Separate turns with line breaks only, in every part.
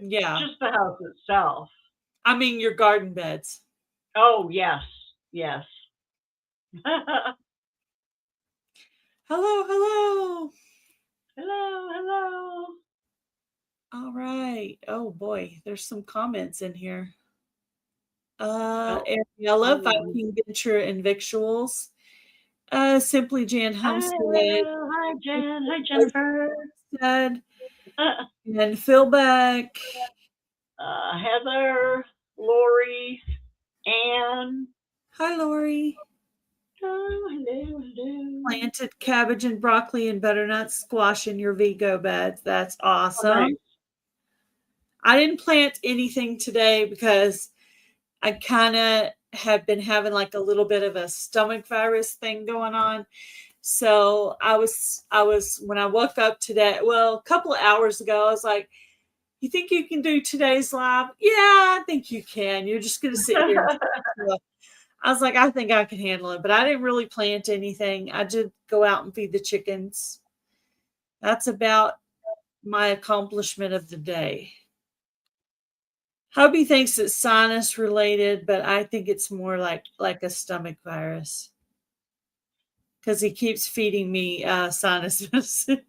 Yeah.
just the house itself.
I mean, your garden beds.
Oh, yes. Yes.
Hello, hello.
Hello, hello.
All right. Oh boy, there's some comments in here.
Oh,
Ariella,
um,
Viking Venture and Victuals. Simply Jan
hi,
Homestead.
Ariel. Hi, Jen. Hi, Jennifer.
Homestead. And Philbeck.
Heather, Lorrie, Anne.
Hi, Lori.
Oh, hello, hello.
Planted cabbage and broccoli and butternut squash in your Vigo beds. That's
Oh, nice.
awesome. I didn't plant anything today because I kind of have been having like a little bit of a stomach virus thing going on. So I was when I woke up today, well, a couple of hours ago, I was like, "You think you can do today's live?" Yeah, I think you can. You're just going to sit here. I was like, I think I can handle it, but I didn't really plant anything. I did go out and feed the chickens. That's about my accomplishment of the day. Hubby thinks it's sinus related, but I think it's more like a stomach virus because he keeps feeding me sinus medicine.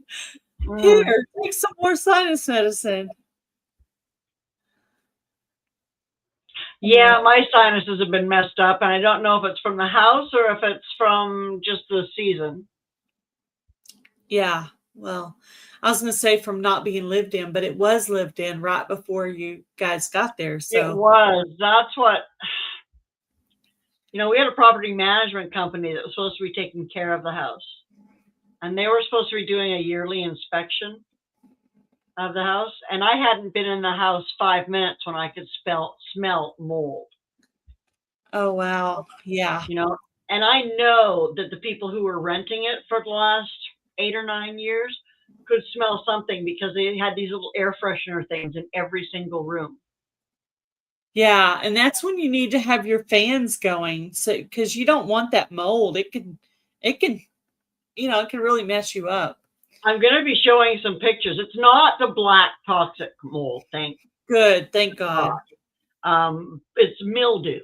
Mm.
Here, take some more sinus medicine.
Yeah, my sinuses have been messed up, and I don't know if it's from the house or if it's from just the season.
Yeah, well, I was going to say from not being lived in, but it was lived in right before you guys got there.
It
So,
was. That's what, we had a property management company that was supposed to be taking care of the house. And they were supposed to be doing a yearly inspection of the house. And I hadn't been in the house 5 minutes when I could smell mold.
oh wow, yeah,
And I know that the people who were renting it for the last 8 or 9 years could smell something because they had these little air freshener things in every single room.
yeah, and that's when you need to have your fans going, so because you don't want that mold. It can, it can really mess you up.
I'm going to be showing some pictures. It's not the black toxic mold, thank
Good, thank God.
God. It's mildew,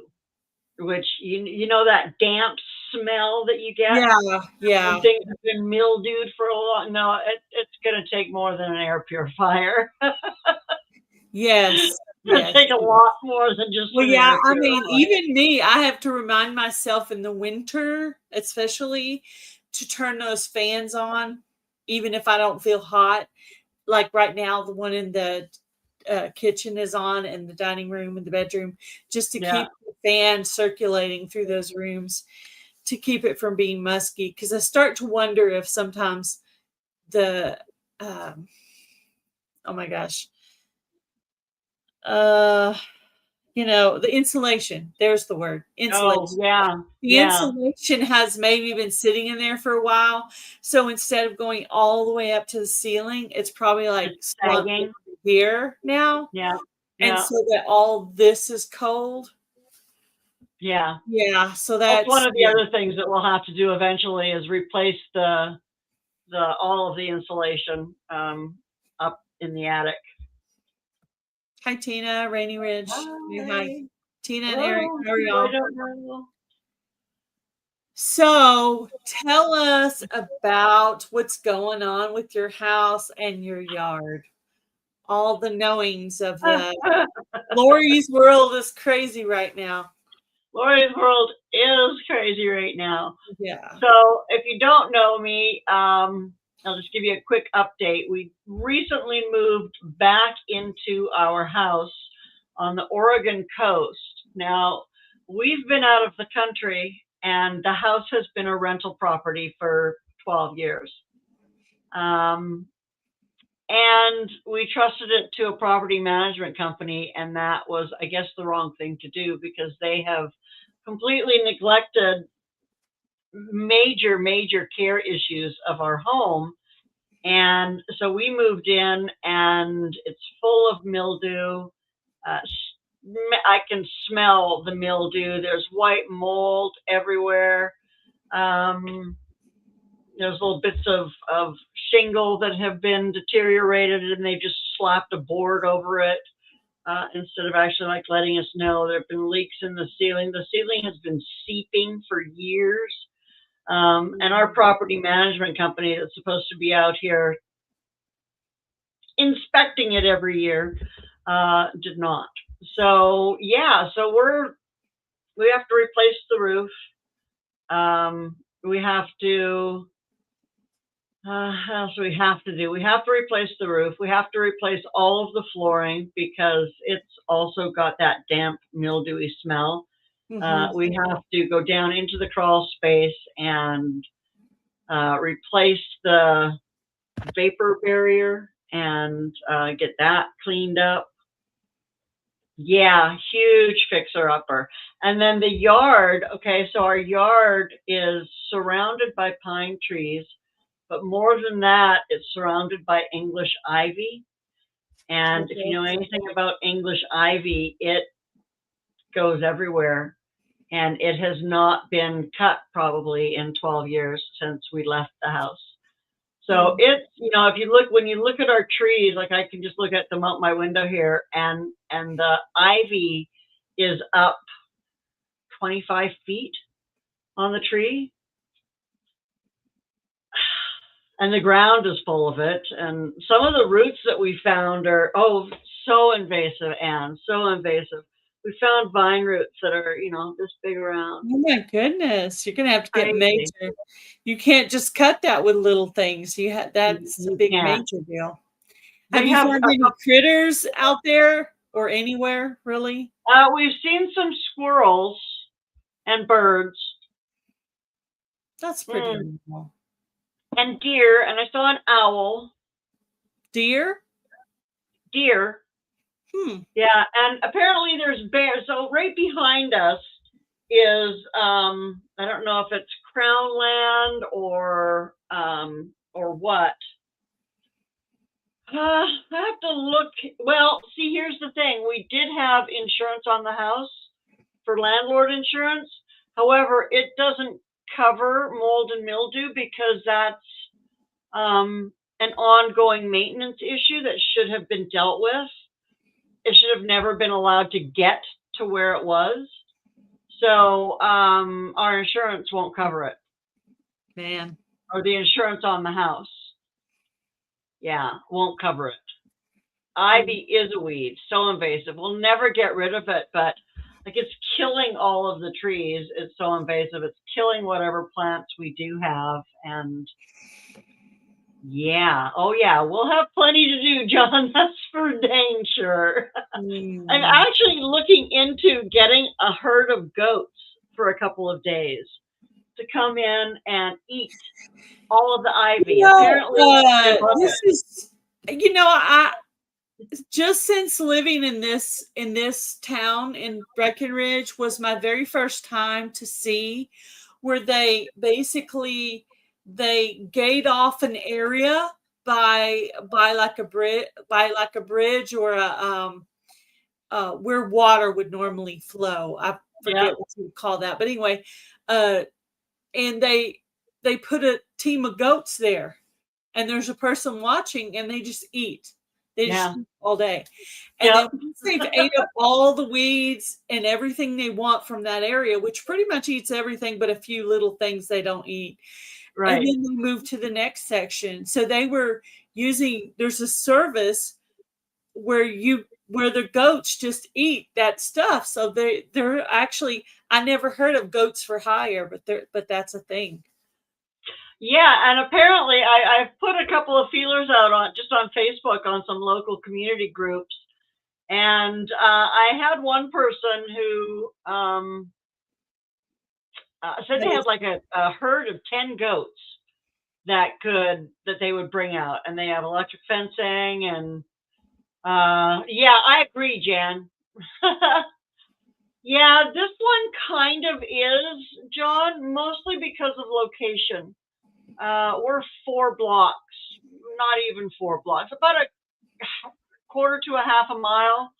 which you know that damp smell that you get
Yeah,
when
yeah,
things have been mildewed for a long. No, it's going to take more than an air purifier.
yes,
It's going to
yes.
take a lot more than just
Well,
an
yeah,
air
I mean,
purifier.
even me, I have to remind myself in the winter, especially, to turn those fans on, even if I don't feel hot. Like right now, the one in the kitchen is on, and the dining room and the bedroom, just to
Yeah.
keep the fan circulating through those rooms to keep it from being musky. Because I start to wonder if sometimes the, um, oh my gosh, uh, the insulation. There's the word,
Oh,
insulation.
yeah.
The
Yeah.
insulation has maybe been sitting in there for a while. So instead of going all the way up to the ceiling, it's probably like
It's
slumped
sagging.
over here now.
Yeah.
And
Yeah.
so that all this is cold.
Yeah.
Yeah. So
That's one
that's,
of the
yeah.
other things that we'll have to do eventually is replace the all of the insulation up in the attic.
Hi, Tina, Rainy Ridge. Hi,
Hi.
Tina and Eric.
Hello.
How are
I
y'all?
don't know.
So tell us about what's going on with your house and your yard. All the knowings of the Lori's world is crazy right now.
Lorrie's world is crazy right now.
Yeah.
So if you don't know me, I'll just give you a quick update. We recently moved back into our house on the Oregon coast. Now, we've been out of the country and the house has been a rental property for 12 years. Um, and we trusted it to a property management company, and that was, I guess, the wrong thing to do because they have completely neglected major care issues of our home. And so we moved in and it's full of mildew. I can smell the mildew. There's white mold everywhere. Um, there's little bits of shingle that have been deteriorated and they just slapped a board over it. instead of actually like letting us know. There have been leaks in the ceiling. The ceiling has been seeping for years. And our property management company that's supposed to be out here inspecting it every year did not. So yeah, so we have to replace the roof. We have to. What else do we have to do? We have to replace the roof. We have to replace all of the flooring because it's also got that damp, mildewy smell. We have to go down into the crawl space and replace the vapor barrier and get that cleaned up. Yeah, huge fixer-upper. And then the yard, okay, so our yard is surrounded by pine trees, but more than that, it's surrounded by English ivy. And if you know anything about English ivy, it goes everywhere. And it has not been cut probably in 12 years since we left the house. So it's, you know, when you look at our trees, like I can just look at them out my window here, and the ivy is up 25 feet on the tree. And the ground is full of it. And some of the roots that we found are, so invasive, Anne, so invasive. We found vine roots that are, you know, this big around.
Oh my goodness. You're going to have to get major. You can't just cut that with little things. That's a big major deal. Have you found any critters out there or anywhere, really?
We've seen some squirrels and birds.
That's pretty cool.
And deer, and I saw an owl.
Deer?
Deer. Yeah, and apparently there's bears. So right behind us is I don't know if it's Crown Land or what. I have to look. Well, see, here's the thing. We did have insurance on the house for landlord insurance. However, it doesn't cover mold and mildew because that's an ongoing maintenance issue that should have been dealt with. It should have never been allowed to get to where it was. So our insurance won't cover it.
Man.
Or the insurance on the house. Yeah, won't cover it. Ivy is a weed, so invasive. We'll never get rid of it, but like it's killing all of the trees. It's so invasive. It's killing whatever plants we do have. And yeah, we'll have plenty to do, John. That's for dang sure. I'm actually looking into getting a herd of goats for a couple of days to come in and eat all of the ivy. Apparently,
this is, I just since living in this town in Breckenridge was my very first time to see where they basically gate off an area by like a bridge or where water would normally flow. I forget what you would call that, but anyway, and they put a team of goats there, and there's a person watching, and they just eat. They just eat all day, and then once they've ate up all the weeds and everything they want from that area, which pretty much eats everything but a few little things they don't eat. Right. And then they move to the next section. So they were using, there's a service where the goats just eat that stuff. So they're actually, I never heard of goats for hire, but that's a thing.
Yeah, and apparently I've put a couple of feelers out on Facebook on some local community groups, and I had one person who said they had like a herd of 10 goats that they would bring out, and they have electric fencing, and I agree, Jan. Yeah, this one kind of is, John, mostly because of location. We're 4 blocks, not even 4 blocks, about a quarter to a half a mile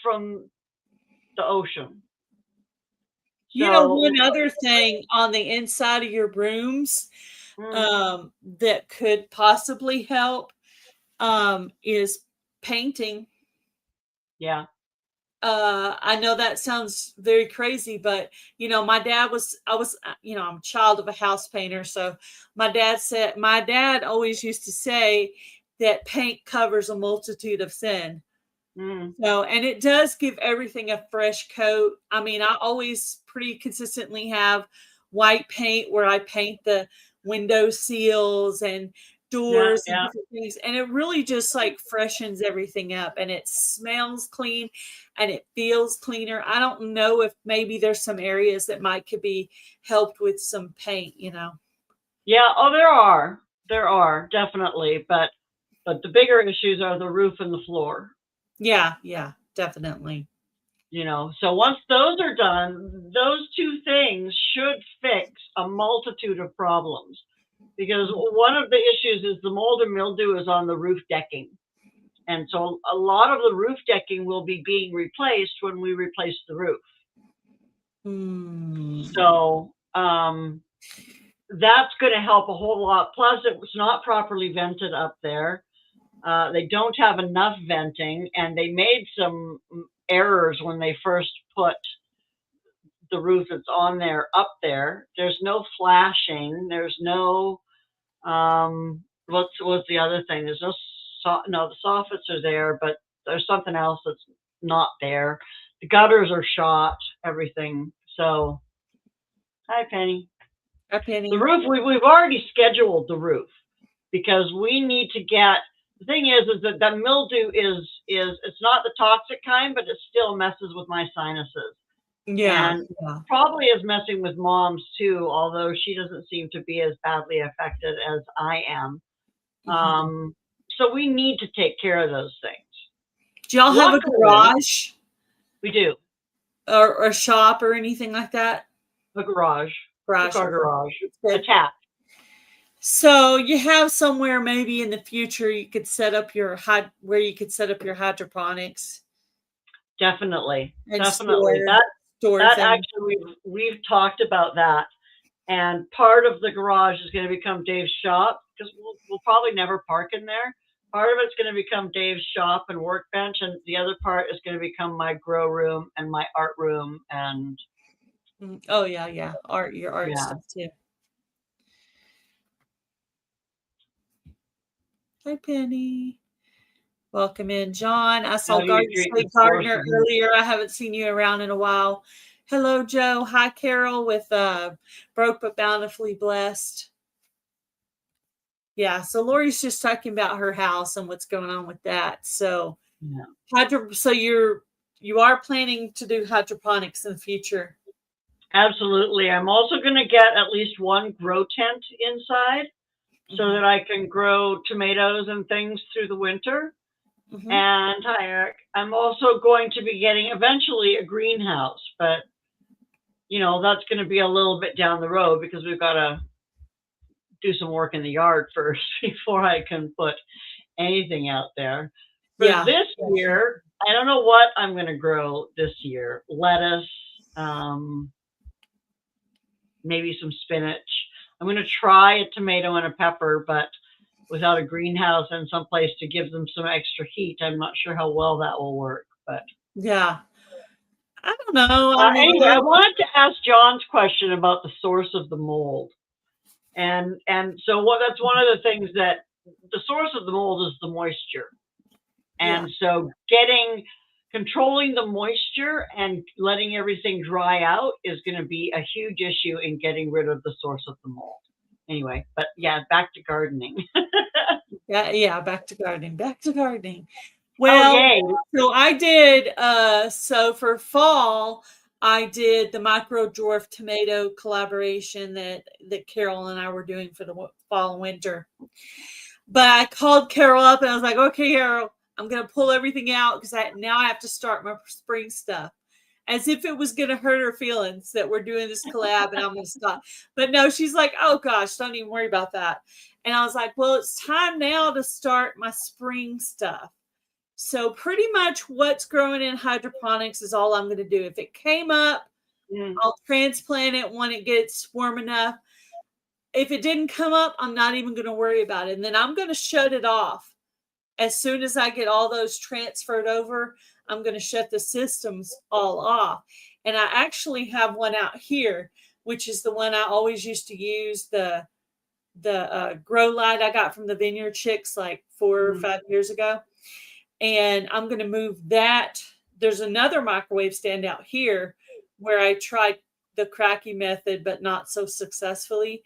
from the ocean.
One other thing on the inside of your rooms that could possibly help is painting.
Yeah.
I know that sounds very crazy, but my dad I'm a child of a house painter. So my dad always used to say that paint covers a multitude of sin.
Mm.
So, and it does give everything a fresh coat. I mean, I always pretty consistently have white paint where I paint the window seals and
Yeah.
doors and
Yeah.
different things. And it really just like freshens everything up, and it smells clean and it feels cleaner. I don't know if maybe there's some areas that could be helped with some paint.
Yeah. Oh, there are definitely, but the bigger issues are the roof and the floor.
Yeah, definitely.
So once those are done, those two things should fix a multitude of problems, because one of the issues is the mold and mildew is on the roof decking. And so a lot of the roof decking will be being replaced when we replace the roof. So that's going to help a whole lot. Plus, it was not properly vented up there. They don't have enough venting, and they made some errors when they first put the roof that's on there up there. There's no flashing. There's no what's the other thing? There's no the soffits are there, but there's something else that's not there. The gutters are shot, everything. So, hi Penny.
Hi Penny.
The roof, we've already scheduled the roof because we need to get. The thing is that mildew is it's not the toxic kind, but it still messes with my sinuses.
Yeah,
And probably is messing with Mom's too, although she doesn't seem to be as badly affected as I am. So we need to take care of those things.
Do y'all have a garage?
We do.
Or a shop or anything like that?
A garage.
Garage.
Our garage. Attached.
So you have somewhere maybe in the future you could set up where you could set up your hydroponics.
Definitely. Definitely. That actually we've talked about that. And part of the garage is going to become Dave's shop, because we'll probably never park in there. Part of it's going to become Dave's shop and workbench, and the other part is going to become my grow room and my art room. And
oh yeah, your art stuff too. Hi Penny. Welcome in, John. I saw Gardner earlier. I haven't seen you around in a while. Hello, Joe. Hi, Carol with Broke But Bountifully Blessed. Yeah, so Lori's just talking about her house and what's going on with that. So, so you are planning to do hydroponics in the future?
Absolutely. I'm also going to get at least one grow tent inside so that I can grow tomatoes and things through the winter. And hi, Eric. I'm also going to be getting eventually a greenhouse, but that's going to be a little bit down the road because we've got to do some work in the yard first before I can put anything out there. For this year, I don't know what I'm going to grow this year. Lettuce, maybe some spinach. I'm going to try a tomato and a pepper, but without a greenhouse and someplace to give them some extra heat, I'm not sure how well that will work. But
yeah, I don't know.
Anyway, I wanted to ask John's question about the source of the mold, and so that's one of the things, that the source of the mold is the moisture, and so controlling the moisture and letting everything dry out is going to be a huge issue in getting rid of the source of the mold. Anyway, but back to gardening.
Back to gardening. Well, so I did, so for fall, I did the micro dwarf tomato collaboration that Carol and I were doing for the fall and winter. But I called Carol up and I was like, okay, Carol, I'm going to pull everything out because now I have to start my spring stuff. As if it was going to hurt her feelings that we're doing this collab and I'm going to stop. But no, she's like, oh gosh, don't even worry about that. And I was like, well, it's time now to start my spring stuff. So pretty much what's growing in hydroponics is all I'm going to do. If it came up, I'll transplant it when it gets warm enough. If it didn't come up, I'm not even going to worry about it. And then I'm going to shut it off as soon as I get all those transferred over, I'm going to shut the systems all off. And I actually have one out here, which is the one I always used to use, the grow light I got from the Vineyard Chicks like 4 or 5 years ago. And I'm going to move that. There's another microwave stand out here where I tried the cracky method, but not so successfully.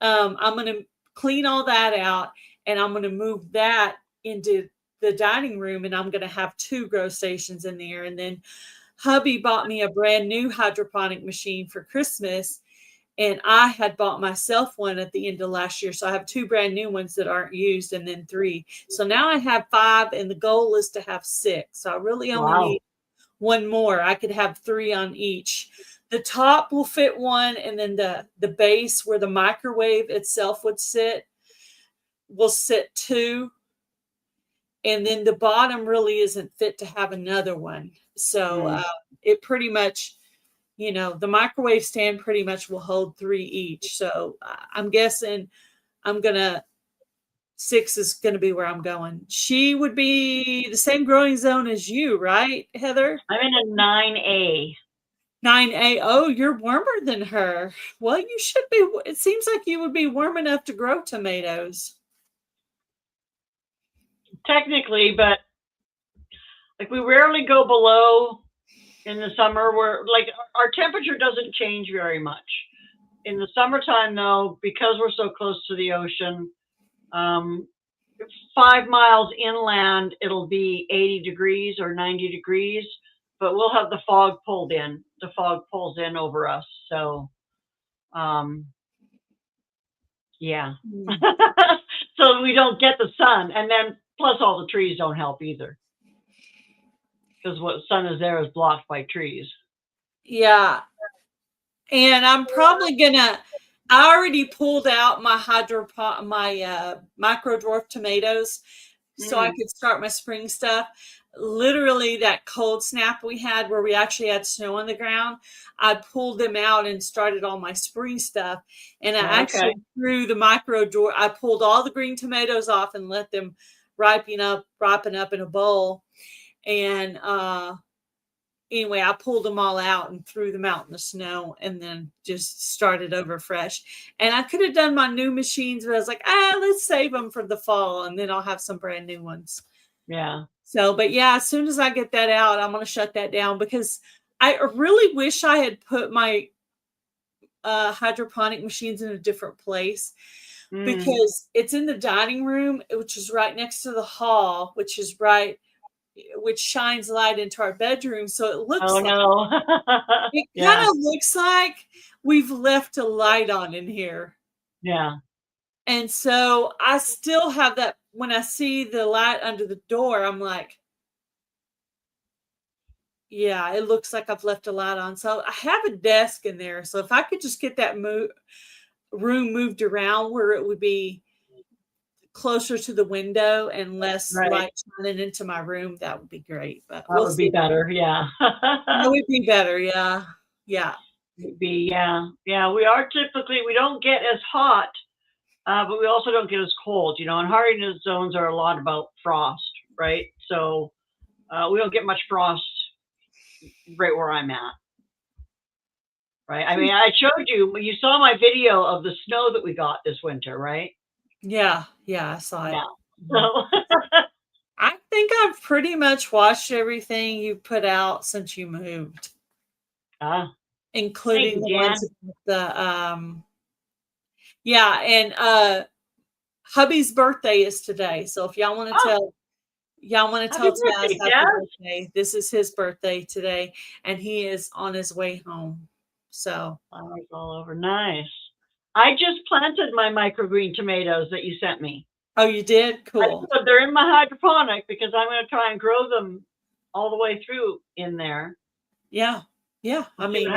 I'm going to clean all that out, and I'm going to move that into the dining room, and I'm going to have 2 grow stations in there. And then hubby bought me a brand new hydroponic machine for Christmas, and I had bought myself one at the end of last year. So I have 2 brand new ones that aren't used, and then 3. So now I have 5, and the goal is to have 6. So I really only need one more. I could have 3 on each. The top will fit 1, and then the base where the microwave itself would sit will sit 2. And then the bottom really isn't fit to have another one. So it pretty much, the microwave stand pretty much will hold 3 each. So I'm guessing 6 is going to be where I'm going. She would be the same growing zone as you, right, Heather?
I'm in a 9A.
9A. Oh, you're warmer than her. Well, you should be. It seems like you would be warm enough to grow tomatoes.
Technically, but like we rarely go below in the summer. Where like our temperature doesn't change very much. In the summertime, though, because we're so close to the ocean, 5 miles inland, it'll be 80 degrees or 90 degrees, but we'll have the fog pulled in. The fog pulls in over us. So, yeah. So we don't get the sun. And then plus all the trees don't help either. Because what sun is there is blocked by trees.
Yeah. And I'm probably I already pulled out my micro dwarf tomatoes so I could start my spring stuff. Literally that cold snap we had where we actually had snow on the ground, I pulled them out and started all my spring stuff. And I actually threw the micro dwarf. I pulled all the green tomatoes off and let them ripen up in a bowl. And anyway, I pulled them all out and threw them out in the snow and then just started over fresh. And I could have done my new machines, but I was like, let's save them for the fall, and then I'll have some brand new ones.
Yeah.
So, but yeah, as soon as I get that out, I'm going to shut that down because I really wish I had put my hydroponic machines in a different place because it's in the dining room, which is right next to the hall, which shines light into our bedroom. So it looks it kind of looks like we've left a light on in here.
Yeah.
And so I still have that. When I see the light under the door, I'm like, yeah, it looks like I've left a light on. So I have a desk in there. So if I could just get that room moved around where it would be closer to the window and less light shining into my room, that would be great. But
that would be better. Yeah.
That would be better. Yeah. Yeah.
Yeah. We are typically, we don't get as hot, but we also don't get as cold, and hardiness zones are a lot about frost, right? So we don't get much frost right where I'm at. Right. I mean, I showed you saw my video of the snow that we got this winter, right?
Yeah. Yeah. I saw it.
So
I think I've pretty much watched everything you put out since you moved. Including the ones with the and hubby's birthday is today. So if y'all want to tell Taz happy birthday, this is his birthday today, and he is on his way home. So
flowers all over. Nice. I just planted my microgreen tomatoes that you sent me.
Oh, you did? Cool.
They're in my hydroponic because I'm going to try and grow them all the way through in there.
Yeah. Yeah. I mean,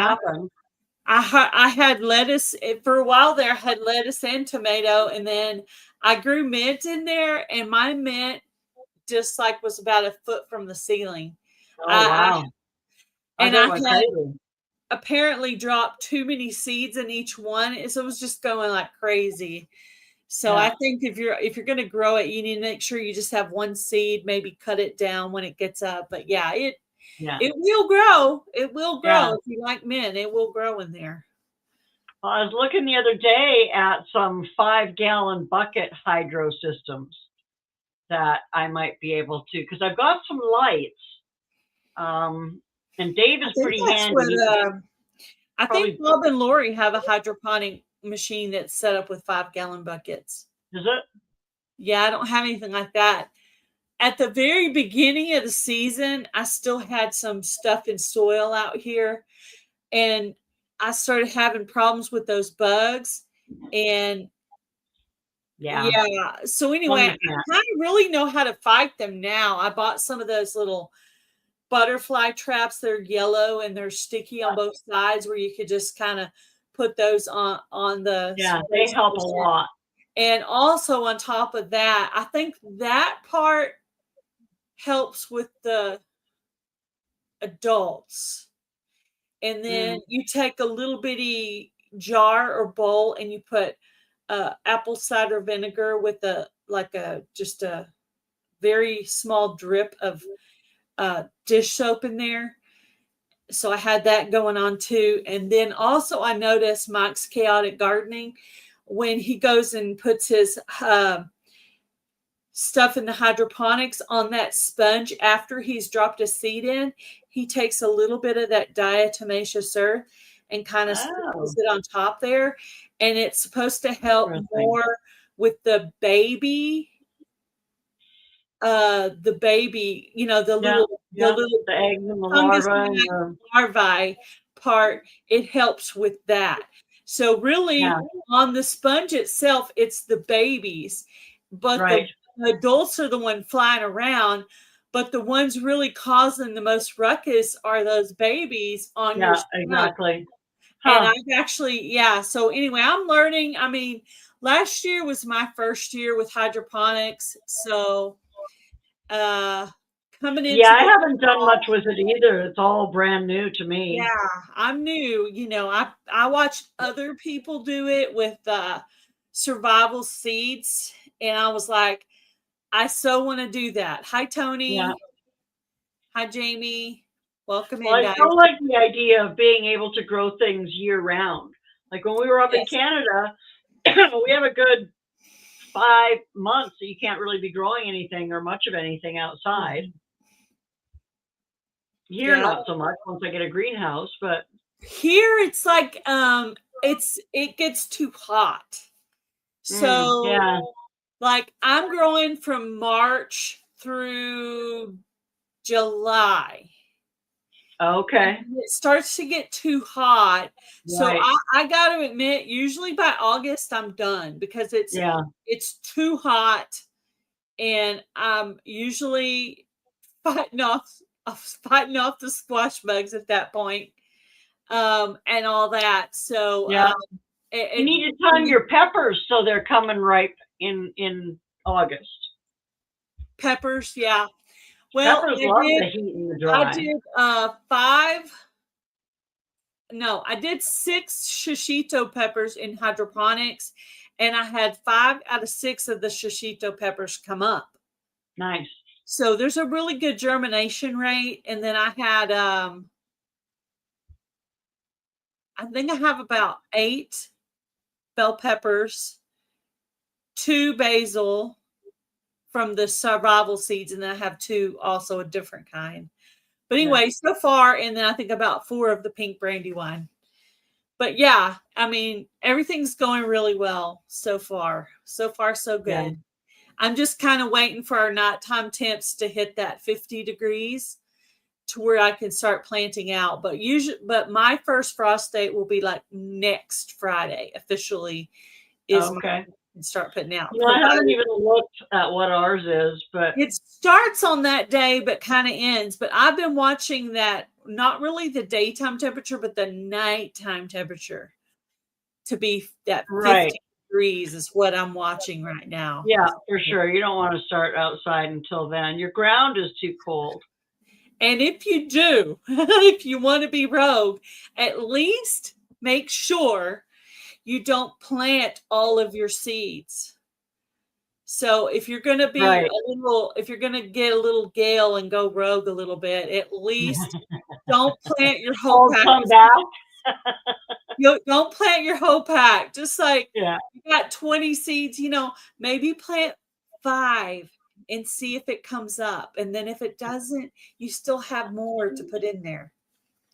I had lettuce for a while there. I had lettuce and tomato, and then I grew mint in there, and my mint just was about a foot from the ceiling.
Oh, wow.
I had apparently dropped too many seeds in each one, so it was just going like crazy. So I think if you're going to grow it, you need to make sure you just have one seed, maybe cut it down when it gets up. But yeah, it will grow. It will grow.
Yeah.
If you like mint, it will grow in there.
Well, I was looking the other day at some 5-gallon bucket hydro systems that I might be able to, because I've got some lights. And Dave is
I think
pretty
that's
handy.
what I think Bob and Lorrie have a hydroponic machine that's set up with 5-gallon buckets.
Is it?
Yeah, I don't have anything like that. At the very beginning of the season, I still had some stuff in soil out here, and I started having problems with those bugs. And yeah. So anyway, I kind of really know how to fight them now. I bought some of those little butterfly traps. They're yellow and they're sticky on both sides, where you could just kind of put those on the.
Yeah, they help a lot.
And also on top of that, I think that part helps with the adults. And then you take a little bitty jar or bowl and you put apple cider vinegar with just a very small drip of dish soap in there. So I had that going on too. And then also I noticed Mike's Chaotic Gardening, when he goes and puts his stuff in the hydroponics on that sponge after he's dropped a seed in, he takes a little bit of that diatomaceous earth and kind of sprinkles it on top there. And it's supposed to help more with the baby, the little
the eggs and the
larvae part. It helps with that. So really on the sponge itself, it's the babies, but the adults are the one flying around. But the ones really causing the most ruckus are those babies on your sponge.
Exactly.
And I've actually, so anyway, I'm learning. I mean, last year was my first year with hydroponics. So coming into
I haven't done much with it either. It's all brand new to me.
Yeah, I'm new. I watched other people do it with survival seeds, and I was like, I so want to do that. Hi, Tony.
Yeah.
Hi, Jamie. Welcome
in,
guys.
I still like the idea of being able to grow things year round. Like when we were up in Canada, we have a good 5 months that you can't really be growing anything or much of anything outside. Here, not so much once I get a greenhouse, but
here it's like it gets too hot. So like I'm growing from March through July.
Okay.
And it starts to get too hot. So I got to admit, usually by August I'm done, because it's too hot, and I'm usually fighting off the squash bugs at that point, and all that. So
you need to time your peppers so they're coming ripe in August.
Peppers, Well,
peppers love the heat and the dry.
I did 6 shishito peppers in hydroponics, and I had 5 out of 6 of the shishito peppers come up.
Nice.
So there's a really good germination rate. And then I had, I think I have about 8 bell peppers, 2 basil from the survival seeds, and then I have 2 also a different kind. But anyway, so far, and then I think about 4 of the pink brandywine. But I mean, everything's going really well so far. So far, so good. Yeah. I'm just kind of waiting for our nighttime temps to hit that 50 degrees to where I can start planting out. But my first frost date will be like next Friday officially is and start putting out.
Well, I haven't even looked at what ours is, but
it starts on that day, but kind of ends. But I've been watching that, not really the daytime temperature, but the nighttime temperature to be that 50 degrees is what I'm watching right now.
Yeah, for sure. You don't want to start outside until then. Your ground is too cold.
And if you do, if you want to be rogue, at least make sure you don't plant all of your seeds. So if you're going to be
Right.
if you're going to get a little gale and go rogue a little bit, at least don't plant your whole
Oh,
pack.
come back.
Don't plant your whole pack. Just like
Yeah.
you got 20 seeds, maybe plant 5 and see if it comes up. And then if it doesn't, you still have more to put in there.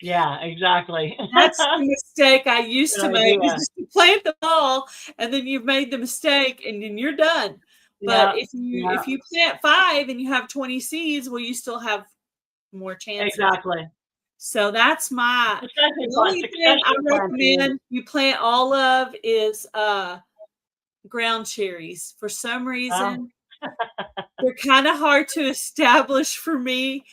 Yeah, exactly.
That's the mistake I used
Good
to make, is
idea.
just to plant them all, and then you've made the mistake and then you're done. But
Yeah,
if you plant 5 and you have 20 seeds, well, you still have more chances.
exactly.
So that's the
Especially
only thing I
succession planting.
recommend you plant all of is ground cherries. For some reason, they're kind of hard to establish for me.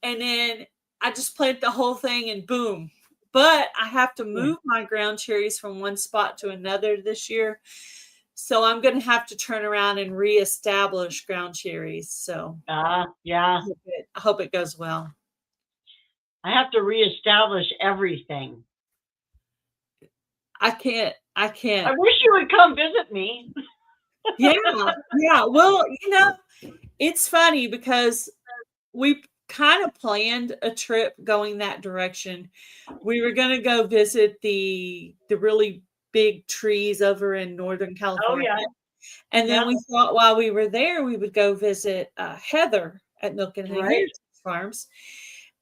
And then I just plant the whole thing and boom. But I have to move my ground cherries from one spot to another this year. So I'm going to have to turn around and reestablish ground cherries. So
yeah.
I hope it goes well.
I have to reestablish everything.
I can't.
I wish you would come visit me.
Yeah. Well, it's funny because we kind of planned a trip going that direction. We were going to go visit the really big trees over in Northern California.
Oh, yeah.
And then we thought while we were there, we would go visit Heather at Milk and Honey Heritage Farms.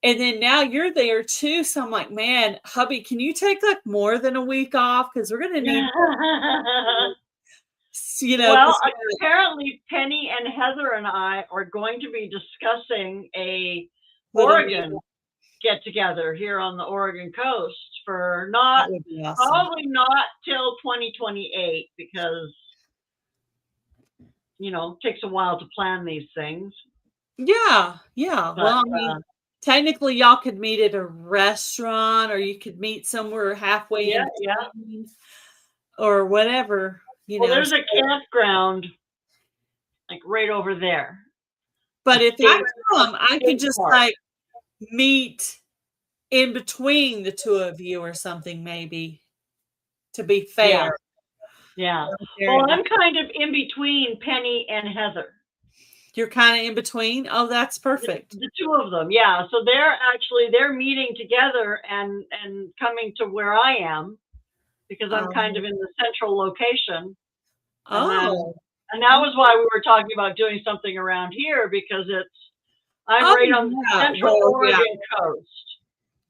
And then now you're there too. So I'm like, man, hubby, can you take like more than a week off? Because we're going to need,
Well, apparently Penny and Heather and I are going to be discussing a Oregon get together here on the Oregon coast for probably not till 2028, because it takes a while to plan these things.
Yeah. But, well, I mean, technically y'all could meet at a restaurant, or you could meet somewhere halfway in between, or whatever.
There's a campground like right over there.
But if I come, I can just like meet in between the two of you or something, maybe, to be fair.
Yeah. Well, I'm kind of in between Penny and Heather.
You're kind of in between? Oh, that's perfect.
The two of them, yeah. So they're meeting together and coming to where I am, because I'm kind of in the central location. And that was why we were talking about doing something around here, because I'm right on the central Oregon coast.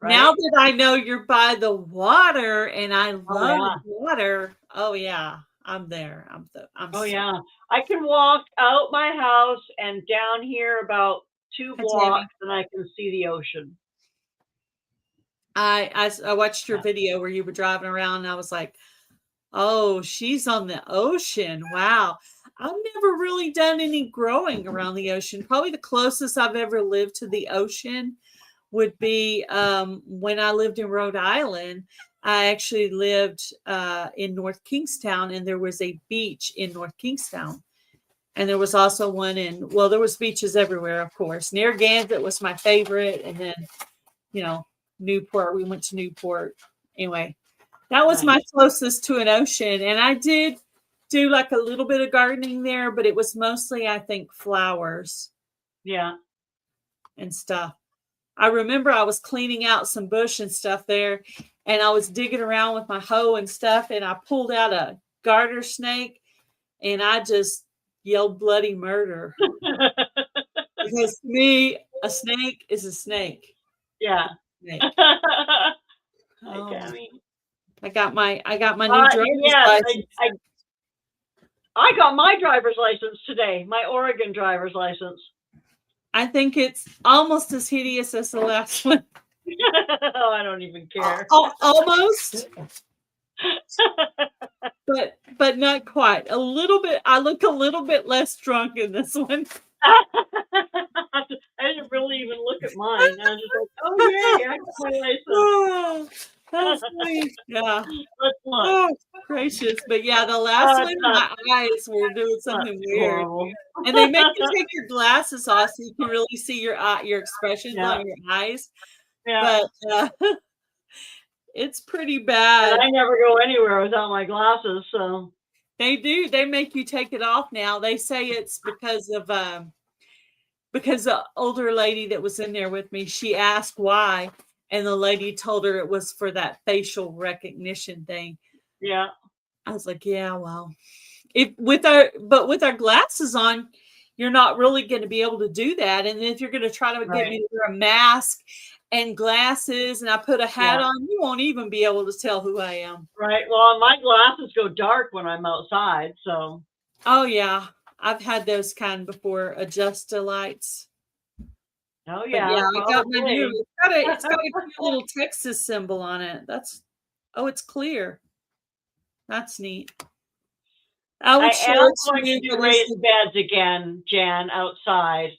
Right?
Now that I know you're by the water, and I love water. Oh yeah, I'm there.
Yeah. I can walk out my house and down here about 2 blocks, and I can see the ocean.
I watched your video where you were driving around, and I was like, oh, she's on the ocean. Wow. I've never really done any growing around the ocean. Probably the closest I've ever lived to the ocean would be when I lived in Rhode Island. I actually lived in North Kingstown, and there was a beach in North Kingstown. And there was also one there was beaches everywhere, of course. Narragansett was my favorite. And then, Newport, we went to Newport. Anyway, that was my closest to an ocean. And I did do like a little bit of gardening there, but it was mostly, I think, flowers.
Yeah.
And stuff. I remember I was cleaning out some bush and stuff there, and I was digging around with my hoe and stuff, and I pulled out a garter snake, and I just yelled bloody murder. Because to me, a snake is a snake.
Yeah.
Snake. I got my new driver's license.
I got my driver's license today, my Oregon driver's license.
I think it's almost as hideous as the last one.
Oh, I don't even care.
Almost. but not quite. A little bit. I look a little bit less drunk in this one.
I didn't really even look at mine. I was just like, oh yay, I got my license.
Oh, that's nice. Yeah. Oh, gracious. But yeah, the last one, my eyes were doing something weird. And they make you take your glasses off so you can really see your expressions on your eyes.
Yeah.
But it's pretty bad.
And I never go anywhere without my glasses, so.
They do. They make you take it off now. They say it's because the older lady that was in there with me, she asked why, and the lady told her it was for that facial recognition thing.
Yeah.
I was like, yeah, well, with our glasses on, you're not really going to be able to do that. And if you're going to try to get me to wear a mask and glasses and I put a hat on, you won't even be able to tell who I am.
Right. Well, my glasses go dark when I'm outside, so.
Oh yeah, I've had those kind before, adjusta lights.
Oh
But
yeah,
yeah, I got my new.
probably.
It's got a cute little Texas symbol on it. It's clear. That's neat. I
I
would show
am
it to
going to
you,
do
but
raised beds again, Jan, outside.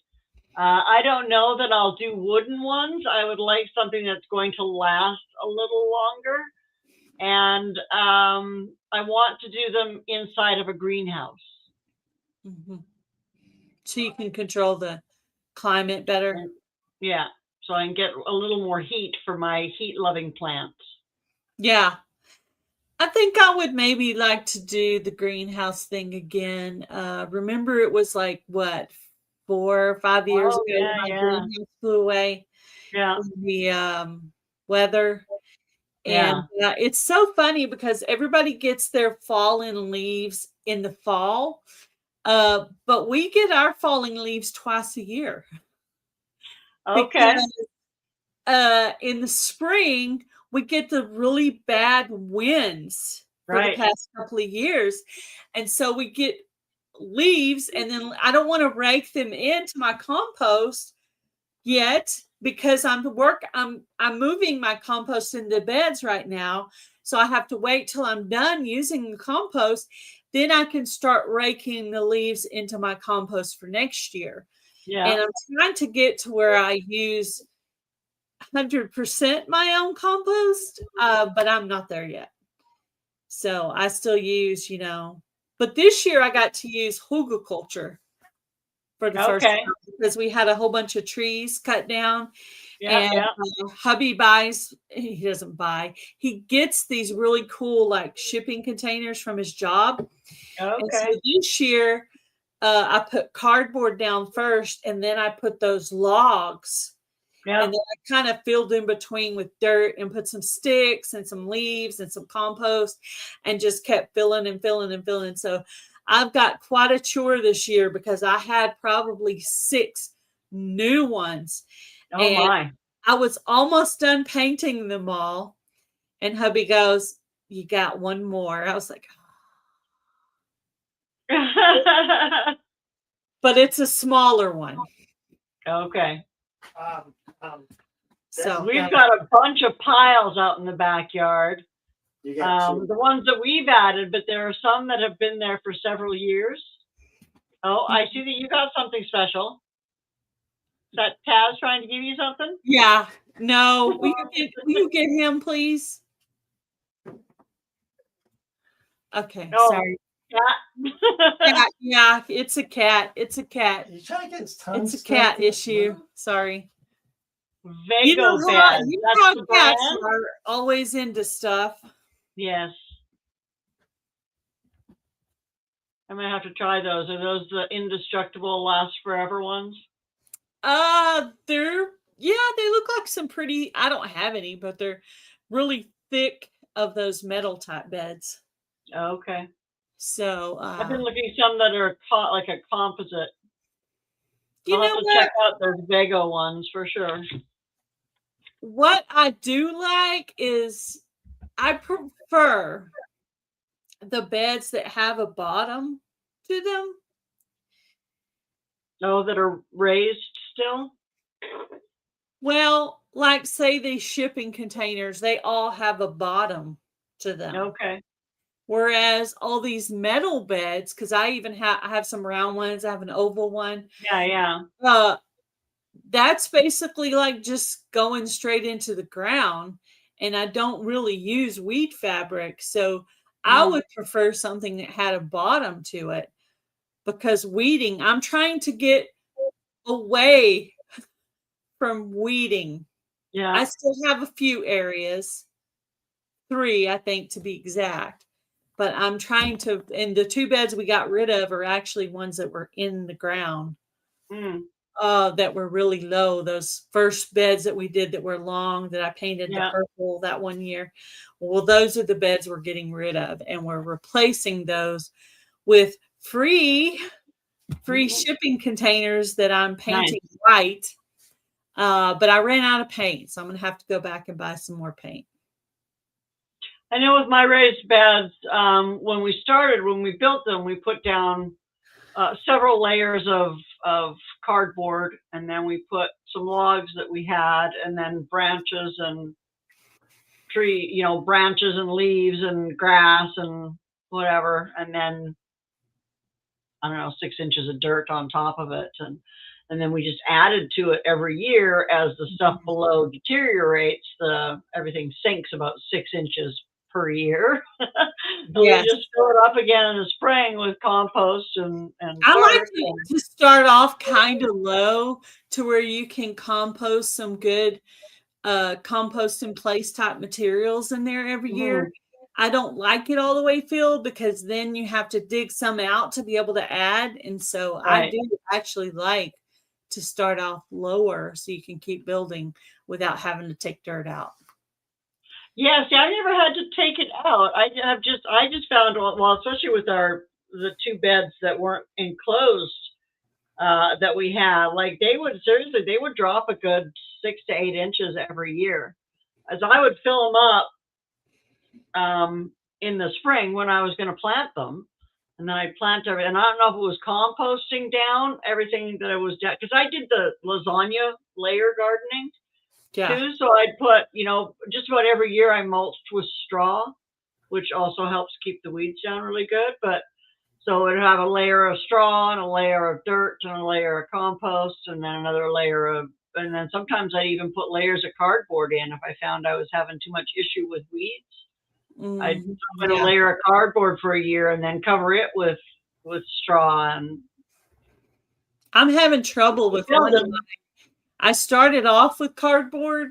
I don't know that I'll do wooden ones. I would like something that's going to last a little longer. And I want to do them inside of a greenhouse.
so you can control the climate better.
Yeah, so I can get a little more heat for my heat-loving plants.
Yeah. I think I would maybe like to do the greenhouse thing again. Remember it was like, what, 4 or 5 years ago
yeah,
my
yeah.
greenhouse flew away
Yeah,
in the weather.
yeah.
And it's so funny because everybody gets their fallen leaves in the fall, but we get our falling leaves twice a year.
Okay.
Because in the spring, we get the really bad winds for the
Right.
past couple of years. And so we get leaves, and then I don't want to rake them into my compost yet because I'm moving my compost into beds right now. So I have to wait till I'm done using the compost. Then I can start raking the leaves into my compost for next year.
Yeah.
And I'm trying to get to where I use 100% my own compost, but I'm not there yet. So I still use, but this year I got to use hugelkultur for the first time because we had a whole bunch of trees cut down. And hubby he doesn't buy, he gets these really cool like shipping containers from his job. And so this year I put cardboard down first, and then I put those logs. And then I kind of filled in between with dirt and put some sticks and some leaves and some compost and just kept filling and filling and filling. So I've got quite a chore this year because I had probably 6 new ones.
Oh my.
I was almost done painting them all. And hubby goes, "You got one more." I was like, but it's a smaller one.
Okay.
So
we've got a bunch of piles out in the backyard. The ones that we've added, but there are some that have been there for several years. Oh, I see that you got something special. Is that Taz trying to give you something?
Yeah. No. Will you get him, please? Okay. Sorry.
Cat.
Yeah, it's a cat. It's a cat. It's a cat issue. Sorry.
Vago bed.
That's the cats are always into stuff.
Yes. I'm gonna have to try those. Are those the indestructible, last forever ones?
They look like some pretty. I don't have any, but they're really thick of those metal type beds.
Okay.
So
I've been looking at some that are like a composite.
I'll have to
check out those Vago ones for sure.
What I do like is I prefer the beds that have a bottom to them.
Oh, that are raised still?
Well, like say these shipping containers, they all have a bottom to them.
Okay.
Whereas all these metal beds, because I have some round ones, I have an oval one.
Yeah.
That's basically like just going straight into the ground, and I don't really use weed fabric, so I would prefer something that had a bottom to it, because weeding, I'm trying to get away from weeding.
Yeah.
I still have a few areas, 3, I think, to be exact, but I'm trying to, and the 2 beds we got rid of are actually ones that were in the ground. That were really low. Those first beds that we did that were long, that I painted the purple that one year. Well, those are the beds we're getting rid of, and we're replacing those with free shipping containers that I'm painting white. But I ran out of paint, so I'm going to have to go back and buy some more paint.
I know with my raised beds, when we built them, we put down several layers of cardboard, and then we put some logs that we had, and then branches and branches and leaves and grass and whatever, and then I don't know, 6 inches of dirt on top of it, and then we just added to it every year as the stuff below deteriorates. Everything sinks about 6 inches per year. So we just fill it up again in the spring with compost and
I like to start off kind of low to where you can compost some good compost in place type materials in there every year. I don't like it all the way filled, because then you have to dig some out to be able to add. And so I do actually like to start off lower so you can keep building without having to take dirt out.
Yeah, see, I never had to take it out. I just found, well, especially with the 2 beds that weren't enclosed that we had, like they would drop a good 6 to 8 inches every year, as I would fill them up in the spring when I was going to plant them, and then I'd plant everything. And I don't know if it was composting down everything that it was, because I did the lasagna layer gardening. Too. So I'd put, just about every year I mulched with straw, which also helps keep the weeds down really good. But so it'd have a layer of straw and a layer of dirt and a layer of compost, and then another layer and then sometimes I'd even put layers of cardboard in if I found I was having too much issue with weeds. I'd put a layer of cardboard for a year and then cover it with straw. And
I'm having trouble with one. I started off with cardboard,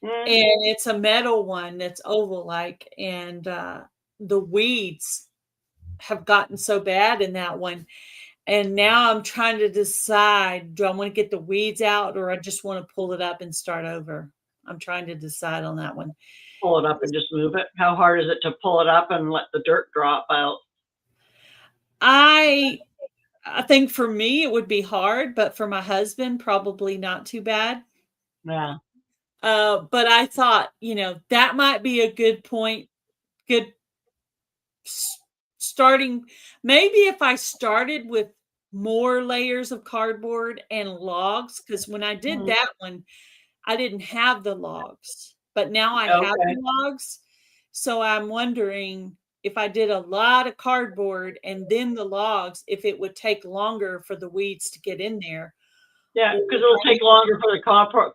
and it's a metal one that's oval-like, and the weeds have gotten so bad in that one. And now I'm trying to decide, do I want to get the weeds out, or I just want to pull it up and start over? I'm trying to decide on that one.
Pull it up and just move it. How hard is it to pull it up and let the dirt drop out?
I think for me it would be hard, but for my husband, probably not too bad.
Yeah.
But I thought, that might be a good point. Good starting. Maybe if I started with more layers of cardboard and logs, because when I did that one, I didn't have the logs, but now I have the logs. So I'm wondering, if I did a lot of cardboard and then the logs, if it would take longer for the weeds to get in there.
Yeah, because it'll take longer for the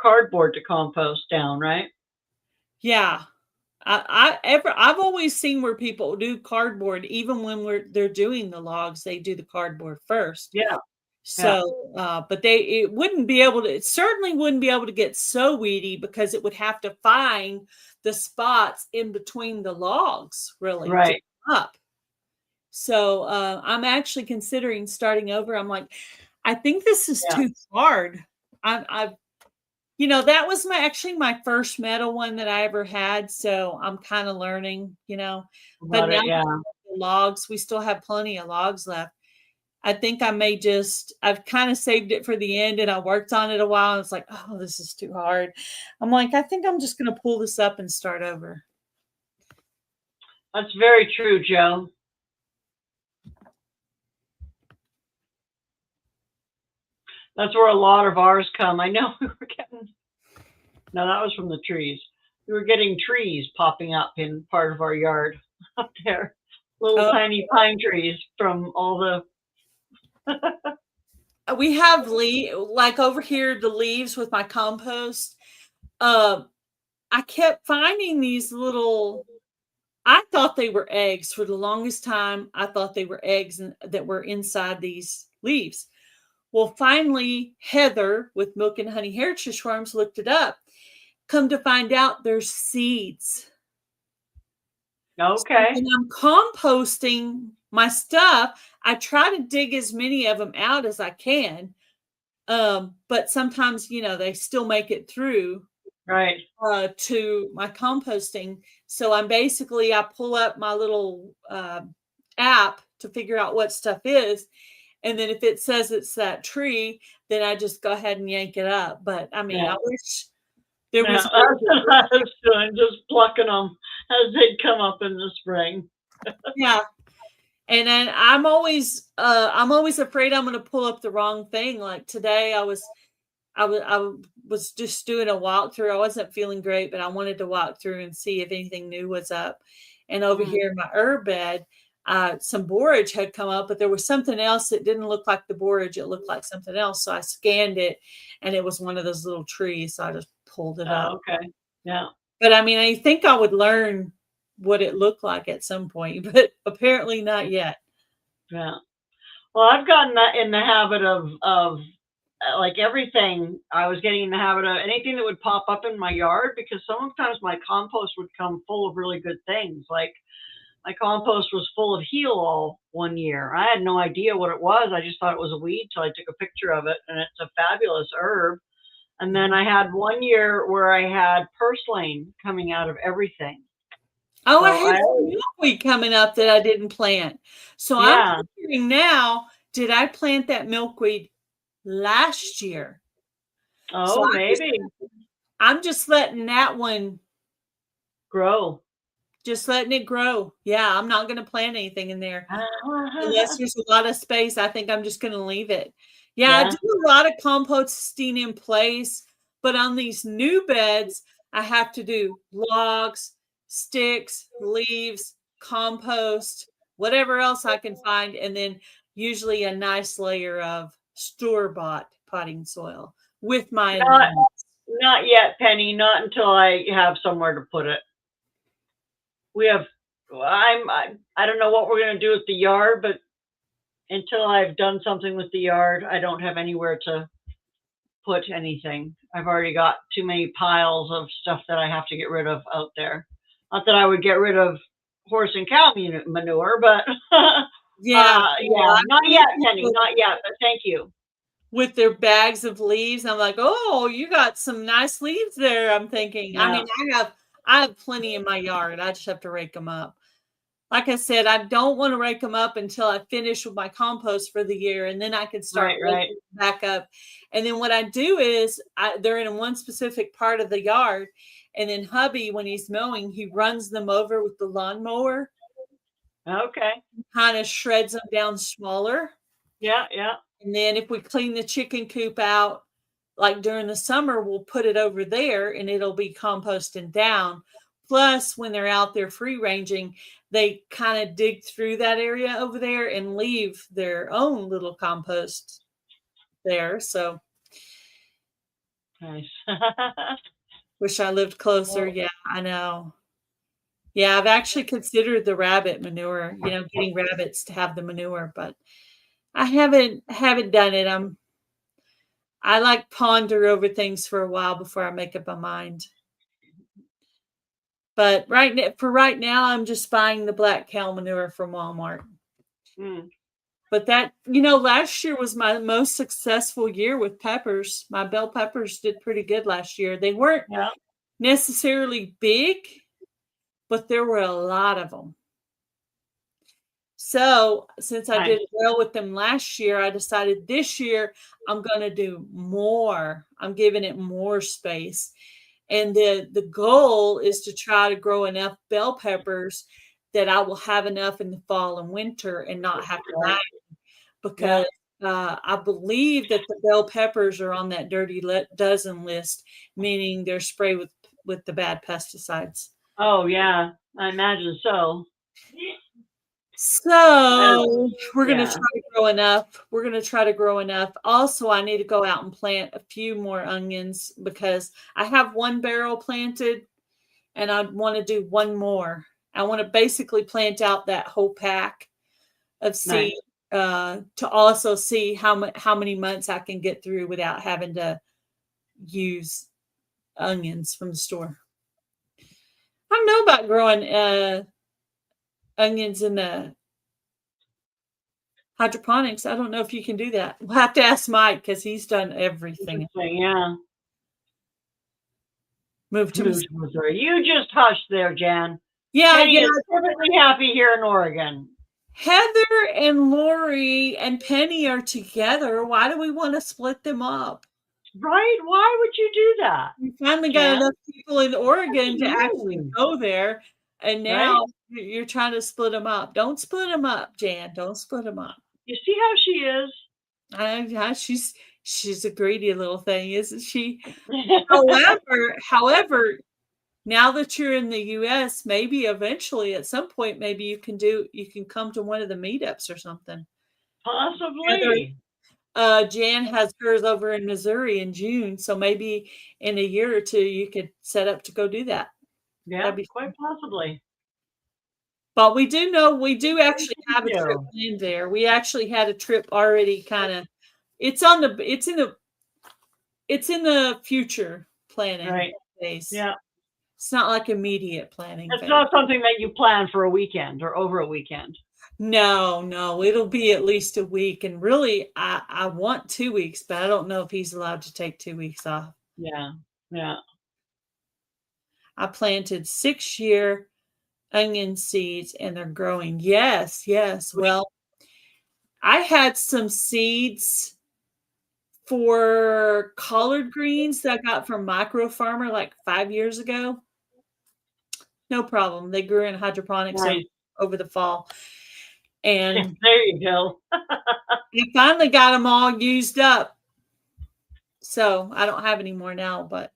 cardboard to compost down, right?
Yeah. I've always seen where people do cardboard, even when they're doing the logs, they do the cardboard first.
Yeah.
So, but it certainly wouldn't be able to get so weedy, because it would have to find the spots in between the logs really to come up. So I'm actually considering starting over. I'm like, I think this is too hard. That was my first metal one that I ever had. So I'm kind of learning, but now the logs, we still have plenty of logs left. I think I've kind of saved it for the end, and I worked on it a while, and it's like, oh, this is too hard. I'm like, I think I'm just going to pull this up and start over.
That's very true, Joe. That's where a lot of ours come. I know we were getting, no, that was from the trees. We were getting trees popping up in part of our yard up there. Little tiny pine trees from all the
we have like over here, the leaves with my compost. I kept finding these little, I thought they were eggs for the longest time. I thought they were eggs that were inside these leaves. Well, finally, Heather with Milk and Honey Heritage Farms looked it up. Come to find out, there's seeds.
Okay.
When I'm composting my stuff, I try to dig as many of them out as I can. But sometimes, they still make it through
Right.
to my composting. So I pull up my little app to figure out what stuff is. And then if it says it's that tree, then I just go ahead and yank it up. But I mean,
Yeah.
I wish there
Yeah,
was
that's what I was doing, just plucking them as they come up in the spring.
yeah. And then I'm always afraid I'm going to pull up the wrong thing. Like today, I was just doing a walkthrough. I wasn't feeling great, but I wanted to walk through and see if anything new was up. And over here in my herb bed, some borage had come up, but there was something else that didn't look like the borage. It looked like something else. So I scanned it, and it was one of those little trees. So I just pulled it up.
Oh, okay. Yeah.
But I mean, I think I would learn what it looked like at some point, but apparently not yet.
Yeah. Well, I've gotten that in the habit of like everything. I was getting in the habit of anything that would pop up in my yard, because sometimes my compost would come full of really good things. Like my compost was full of heel all one year. I had no idea what it was. I just thought it was a weed till I took a picture of it, and it's a fabulous herb. And then I had one year where I had purslane coming out of everything.
Oh, I
So
had some milkweed coming up that I didn't plant. So I'm
yeah.
wondering now, did I plant that milkweed last year? So
Oh, maybe
I'm just letting that one,
grow.
just letting it grow. Yeah, I'm not going to plant anything in there. Unless there's a lot of space, I think I'm just going to leave it. Yeah, I
Yeah.
do a lot of composting in place, but on these new beds, I have to do logs, sticks, leaves, compost, whatever else I can find, and then usually a nice layer of store-bought potting soil with my
Not
amendments.
not yet, Penny. Not until I have somewhere to put it. We have. I don't know what we're going to do with the yard, but until I've done something with the yard, I don't have anywhere to put anything. I've already got too many piles of stuff that I have to get rid of out there. Not that I would get rid of horse and cow manure, but
Yeah,
yeah, not yet, Penny, not yet. But thank you.
with their bags of leaves. I'm like, oh, you got some nice leaves there. I'm thinking. I
Yeah.
mean, I have plenty in my yard. I just have to rake them up. Like I said, I don't want to rake them up until I finish with my compost for the year, and then I can start
Right.
raking them back up. And then what I do is they're in one specific part of the yard, and then hubby, when he's mowing, he runs them over with the lawnmower,
Okay.
kind of shreds them down smaller.
Yeah. Yeah.
And then if we clean the chicken coop out, like during the summer, we'll put it over there and it'll be composting down. Plus, when they're out there free ranging, they kind of dig through that area over there and leave their own little compost there. So,
Nice.
wish I lived closer. Yeah, I know. Yeah, I've actually considered the rabbit manure, getting rabbits to have the manure, but I haven't done it. I like ponder over things for a while before I make up my mind. But right now, I'm just buying the black cow manure from Walmart.
Mm.
But last year was my most successful year with peppers. My bell peppers did pretty good last year. They weren't
Yeah.
necessarily big, but there were a lot of them. So since I did well with them last year, I decided this year I'm going to do more. I'm giving it more space. And the goal is to try to grow enough bell peppers that I will have enough in the fall and winter and not have to buy them, because I believe that the bell peppers are on that dirty dozen list, meaning they're sprayed with the bad pesticides.
Oh yeah, I imagine so.
So we're going to try to grow enough. We're going to try to grow enough. Also, I need to go out and plant a few more onions because I have one barrel planted and I want to do one more. I want to basically plant out that whole pack of seed to also see how many months I can get through without having to use onions from the store. I don't know about growing onions in the hydroponics. I don't know if you can do that. We'll have to ask Mike because he's done everything.
Interesting, yeah.
Moved to Missouri.
Missouri. You just hush there, Jan.
Yeah,
Penny
yeah.
is perfectly happy here in Oregon.
Heather and Lorrie and Penny are together. Why do we want to split them up?
Right? Why would you do that?
We finally got enough people in Oregon to actually go there, and now you're trying to split them up. Don't split them up, Jan. Don't split them up.
You see how she is?
She's a greedy little thing, isn't she? However, now that you're in the U.S., maybe eventually at some point, maybe you can come to one of the meetups or something.
Possibly.
Jan has hers over in Missouri in June, so maybe in a year or two you could set up to go do that.
Yeah, quite possibly.
But we do actually have a trip in there. We actually had a trip already kind of it's in the future planning phase.
Yeah.
It's not like immediate planning.
It's not something that you plan for a weekend or over a weekend.
No, it'll be at least a week. And really, I want 2 weeks, but I don't know if he's allowed to take 2 weeks off.
Yeah.
I planted 6-year onion seeds and they're growing. Yes. Well, I had some seeds for collard greens that I got from Micro Farmer like 5 years ago. No problem. They grew in hydroponics over the fall. And
there you go.
we finally got them all used up. So I don't have any more now, but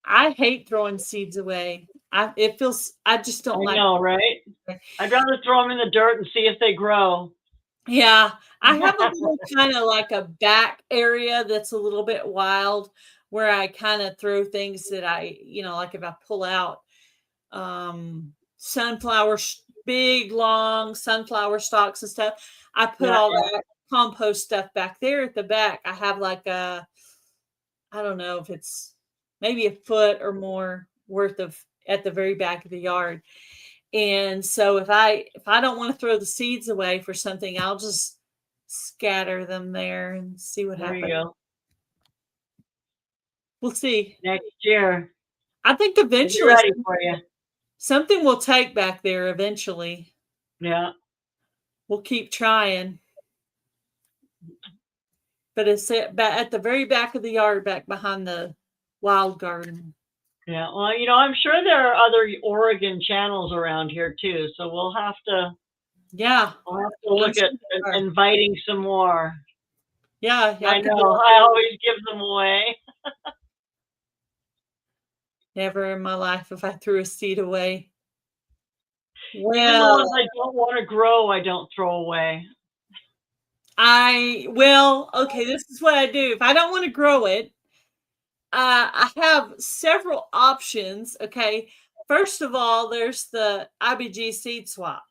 I hate throwing seeds away. I just don't like.
I know, right? I'd rather throw them in the dirt and see if they grow.
Yeah. I have a little kind of like a back area that's a little bit wild where I kind of throw things that like if I pull out big, long sunflower stalks and stuff, I put all that compost stuff back there at the back. I have like I don't know if it's maybe a foot or more worth of at the very back of the yard. And so if I don't want to throw the seeds away for something, I'll just scatter them there and see what happens.
There you go.
We'll see.
Next year.
I think eventually
ready for you.
Something will take back there eventually.
Yeah.
We'll keep trying. But it's at the very back of the yard, back behind the wild garden.
Yeah, well, I'm sure there are other Oregon channels around here too, so we'll have to.
Yeah,
we'll have to look at inviting some more.
Yeah,
I know. I always give them away.
Never in my life have I threw a seed away.
Well, the ones I don't want to grow, I don't throw away.
Okay, this is what I do. If I don't want to grow it, I have several options. Okay. First of all, there's the IBG seed swap.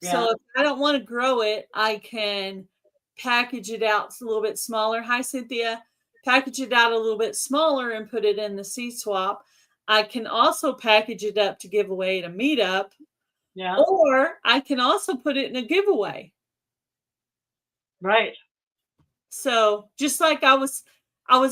Yeah. So if I don't want to grow it, I can package it out a little bit smaller. Hi, Cynthia. Package it out a little bit smaller and put it in the seed swap. I can also package it up to give away at a meetup. Yeah. Or I can also put it in a giveaway.
Right.
So just like I was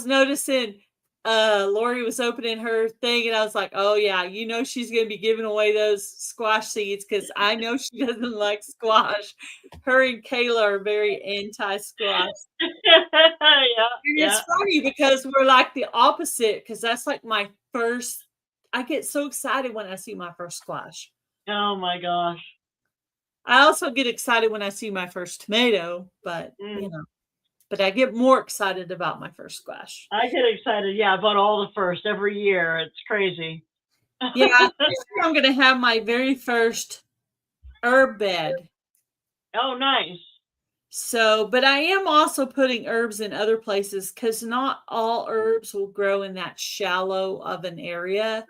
noticing Lorrie was opening her thing and I was like, oh yeah, she's going to be giving away those squash seeds because I know she doesn't like squash. Her and Kayla are very anti-squash. It's funny because we're like the opposite because that's like my first, I get so excited when I see my first squash.
Oh my gosh.
I also get excited when I see my first tomato, but but I get more excited about my first squash.
I get excited, about all the first every year. It's crazy.
Yeah, I'm going to have my very first herb bed.
Oh, nice.
So, but I am also putting herbs in other places because not all herbs will grow in that shallow of an area.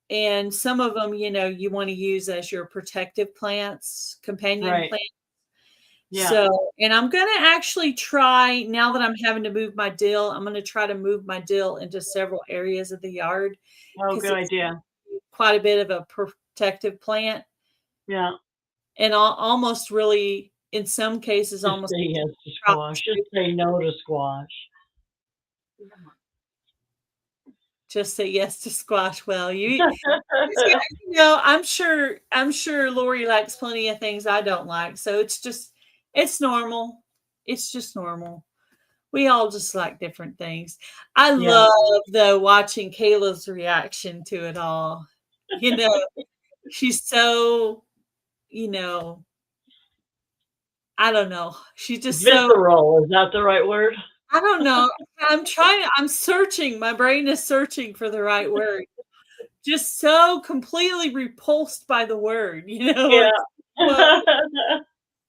And some of them, you want to use as your protective plants, companion plants. Yeah. So, and I'm going to actually try, now that I'm having to move my dill, I'm going to try to move my dill into several areas of the yard.
Oh, good idea.
Quite a bit of a protective plant.
Yeah.
And almost really, in some cases,
Just
almost
say yes to squash. Just say no to squash.
just say yes to squash. Well, you know, I'm sure Lori likes plenty of things I don't like. So it's normal. It's just normal. We all just like different things. I
Yeah.
love though watching Kayla's reaction to it all. You know, she's so, you know, I don't know. She's just so,
Visceral, is that the right word?
I don't know. I'm searching. My brain is searching for the right word. Just so completely repulsed by the word, you know.
Yeah.
Well,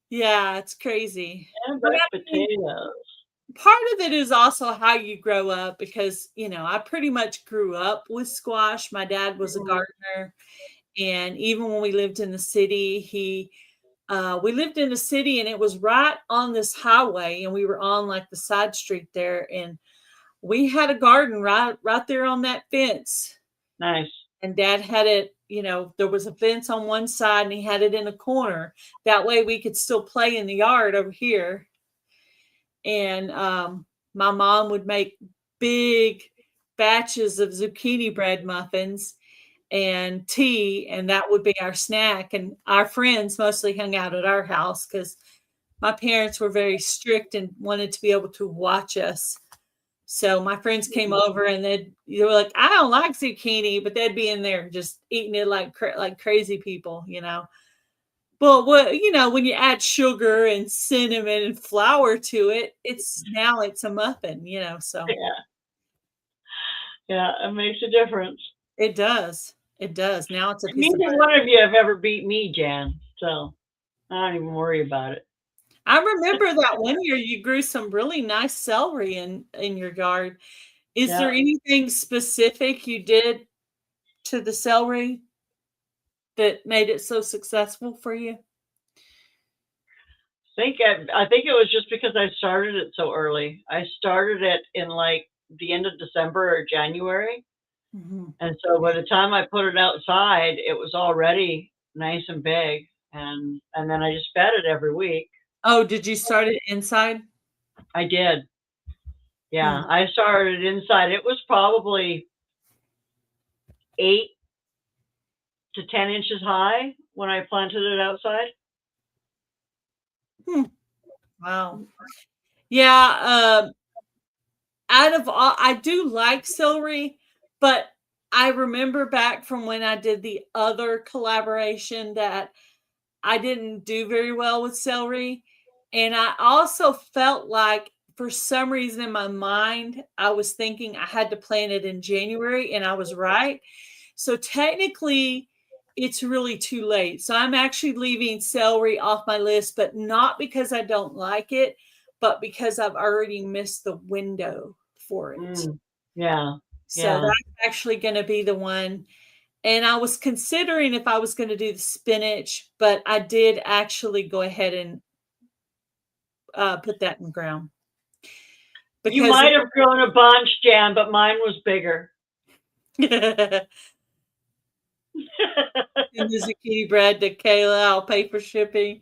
yeah, it's crazy.
And
But
baked
I mean,
potatoes.
part of it is also how you grow up because, you know, I pretty much grew up with squash. My dad was a
Mhm.
gardener, and even when we lived in the city, we lived in the city and it was right on this highway and we were on like the side street there, and we had a garden right there on that fence.
Nice.
And dad had it, you know, there was a fence on one side and he had it in a corner. That way we could still play in the yard over here. And my mom would make big batches of zucchini bread muffins and tea, and that would be our snack. And our friends mostly hung out at our house because my parents were very strict and wanted to be able to watch us. So my friends came over and they were like, I don't like zucchini, but they'd be in there just eating it like crazy people, you know. But what, you know, when you add sugar and cinnamon and flour to it, it's a muffin, you know. So
Yeah. Yeah, it makes a difference.
it does. It does. Now it's a
And
piece of
neither
bread.
one of you have ever beat me, Jan. So I don't even worry about it.
I remember that one year you grew some really nice celery in your yard. Is
Yeah.
there anything specific you did to the celery that made it so successful for you?
I think it was just because I started it so early. I started it in like the end of December or January.
Mhm.
And so by the time I put it outside, it was already nice and big. And then I just fed it every week.
Oh, did you start it inside?
I did.
Hmm.
Yeah. I started inside. It was probably 8 to 10 inches high when I planted it outside.
Hmm. Wow. Yeah, out of all, I do like celery, but I remember back from when I did the other collaboration that I didn't do very well with celery. And I also felt like for some reason in my mind, I was thinking I had to plant it in January, and I was right. So technically, it's really too late. So I'm actually leaving celery off my list, but not because I don't like it, but because I've already missed the window for it.
Mm, yeah.
So
Yeah.
that's actually going to be the one. And I was considering if I was going to do the spinach, but I did actually go ahead and put that in the ground
You
because
might have grown a bunch, Jan, but mine was bigger.
in the zucchini bread to Kayla, I'll pay for shipping.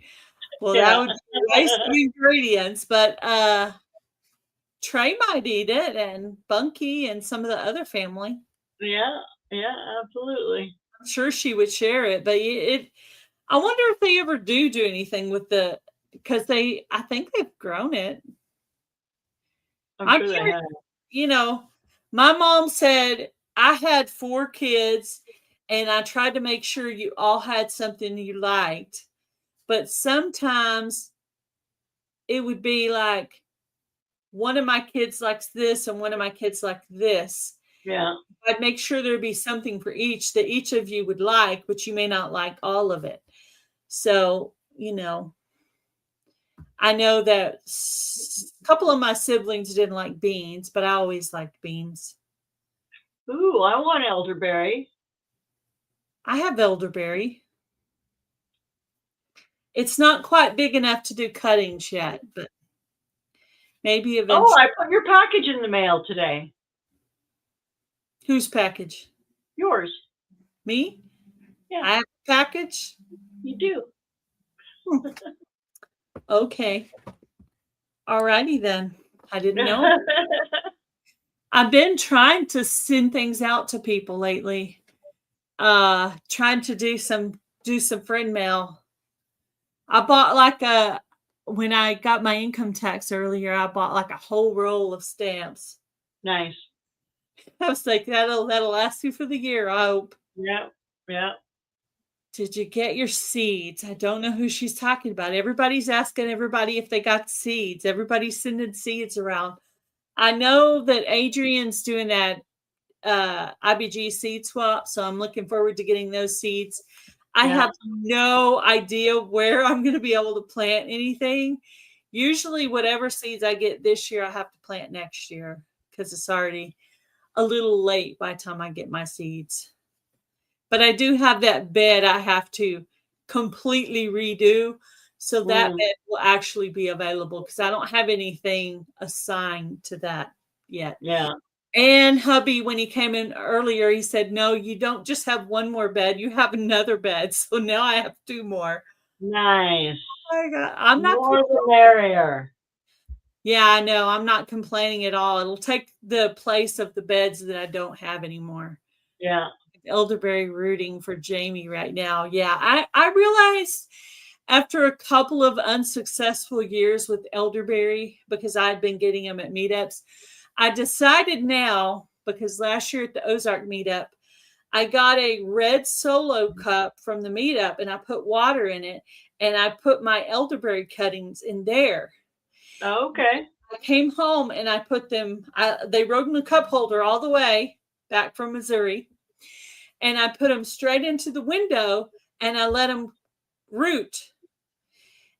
Well, that
Yeah.
would be a waste of ingredients, but Trey might eat it, and Bunky and some of the other family.
Yeah. Yeah, absolutely.
I'm sure she would share it, but I wonder if they ever do anything with because I think they've grown it.
I'm
My
sure they
parents,
have.
you know, my mom said I had 4 kids and I tried to make sure you all had something you liked, but sometimes it would be like one of my kids likes this and one of my kids like this.
Yeah.
I'd make sure there'd be something for each that each of you would like, but you may not like all of it. So, you know, I know that a couple of my siblings didn't like beans, but I always liked beans.
Ooh, I want elderberry.
I have elderberry. It's not quite big enough to do cuttings yet, but maybe
Oh,
eventually.
I put your package in the mail today.
Whose package?
Yours.
Me?
Yeah.
I have a package.
You do.
Okay. All righty then. I didn't know. I've been trying to send things out to people lately. Trying to do some friend mail. I bought like a when I got my income tax earlier, I bought like a whole roll of stamps.
Nice.
I was like, that'll last you for the year, I hope.
Yeah. Yeah.
Did you get your seeds? I don't know who she's talking about. Everybody's asking everybody if they got seeds. Everybody's sending seeds around. I know that Adrian's doing that IBG seed swap, so I'm looking forward to getting those seeds. I
Yeah.
have no idea where I'm going to be able to plant anything. Usually, whatever seeds I get this year, I have to plant next year because it's already a little late by the time I get my seeds. But I do have that bed I have to completely redo. So that bed will actually be available because I don't have anything assigned to that yet.
Yeah.
And hubby, when he came in earlier, he said, no, you don't just have one more bed, you have another bed. So now I have two more.
Nice.
Oh my God. I'm not
More the merrier.
Yeah, I know. I'm not complaining at all. It'll take the place of the beds that I don't have anymore.
Yeah.
Elderberry rooting for Jamie right now. Yeah, I realized after a couple of unsuccessful years with elderberry, because I'd been getting them at meetups, I decided now, because last year at the Ozark meetup, I got a red solo cup from the meetup and I put water in it and I put my elderberry cuttings in there.
Okay.
I came home and I put them, they rode in the cup holder all the way back from Missouri. And I put them straight into the window and I let them root.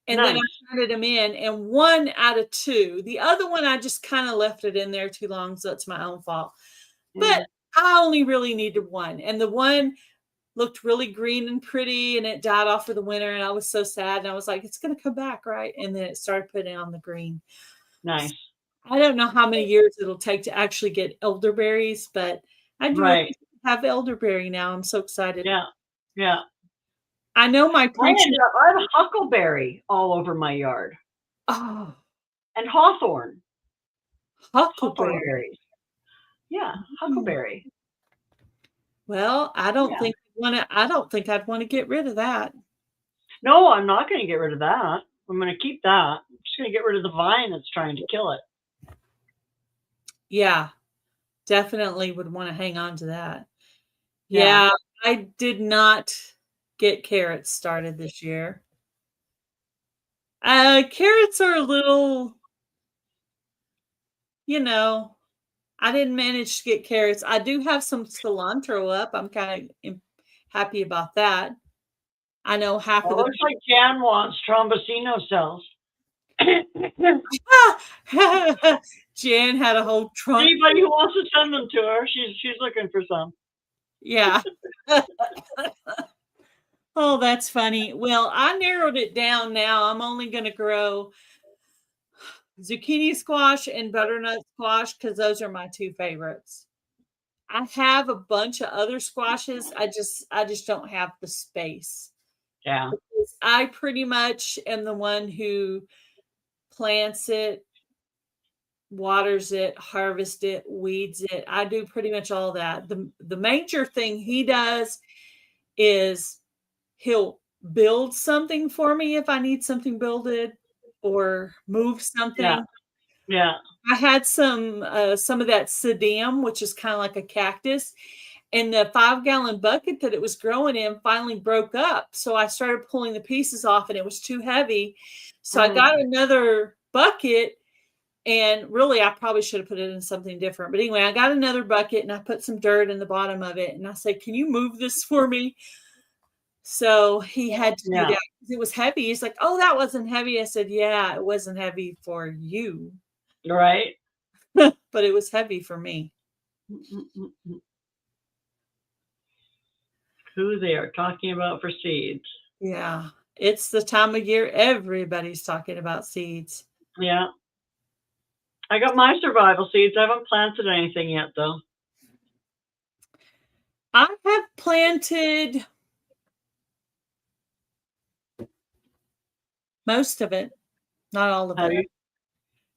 And then I started them in, and 1 out of 2. The other one, I just kind of left it in there too long, so it's my own fault. But I only really needed 1. And the one looked really green and pretty, and it died off for the winter, and I was so sad. And I was like, it's going to come back, right? And then it started putting on the green.
Nice.
I don't know how many years it'll take to actually get elderberries, but I do really have elderberry now. I'm so excited.
Yeah. Yeah.
I know my preacher.
I have huckleberry all over my yard.
Oh.
And hawthorn.
Huckleberry.
Yeah, huckleberry.
Well, I don't think I'd want to get rid of that.
No, I'm not going to get rid of that. I'm going to keep that. I'm just going to get rid of the vine that's trying to kill it.
Yeah, definitely would want to hang on to that. Yeah, I did not get carrots started this year. Carrots are a little, I didn't manage to get carrots. I do have some cilantro up. I'm kind of happy about that. I know half of the.
Looks like Jan wants trombocino cells.
Jan had a whole trunk.
Anybody who wants to send them to her, she's looking for some.
Yeah. Oh, that's funny. Well, I narrowed it down now. I'm only going to grow zucchini squash and butternut squash because those are my 2 favorites. I have a bunch of other squashes. I just don't have the space.
Yeah.
Because I pretty much am the one who plants it, waters it, harvests it, weeds it. I do pretty much all that. The major thing he does is he'll build something for me if I need something builded or move something.
Yeah.
I had some of that sedum, which is kind of like a cactus, and the 5-gallon bucket that it was growing in finally broke up. So I started pulling the pieces off and it was too heavy. So I got another bucket, and really I probably should have put it in something different. But anyway, I got another bucket and I put some dirt in the bottom of it. And I said, can you move this for me? So he had to do that. It was heavy. He's like, oh, that wasn't heavy. I said, yeah, it wasn't heavy for you.
Right.
But it was heavy for me.
Who they are talking about for seeds.
Yeah. It's the time of year everybody's talking about seeds.
Yeah. I got my survival seeds. I haven't planted anything yet, though.
I have planted Most of it, not all of
Have
it.
you?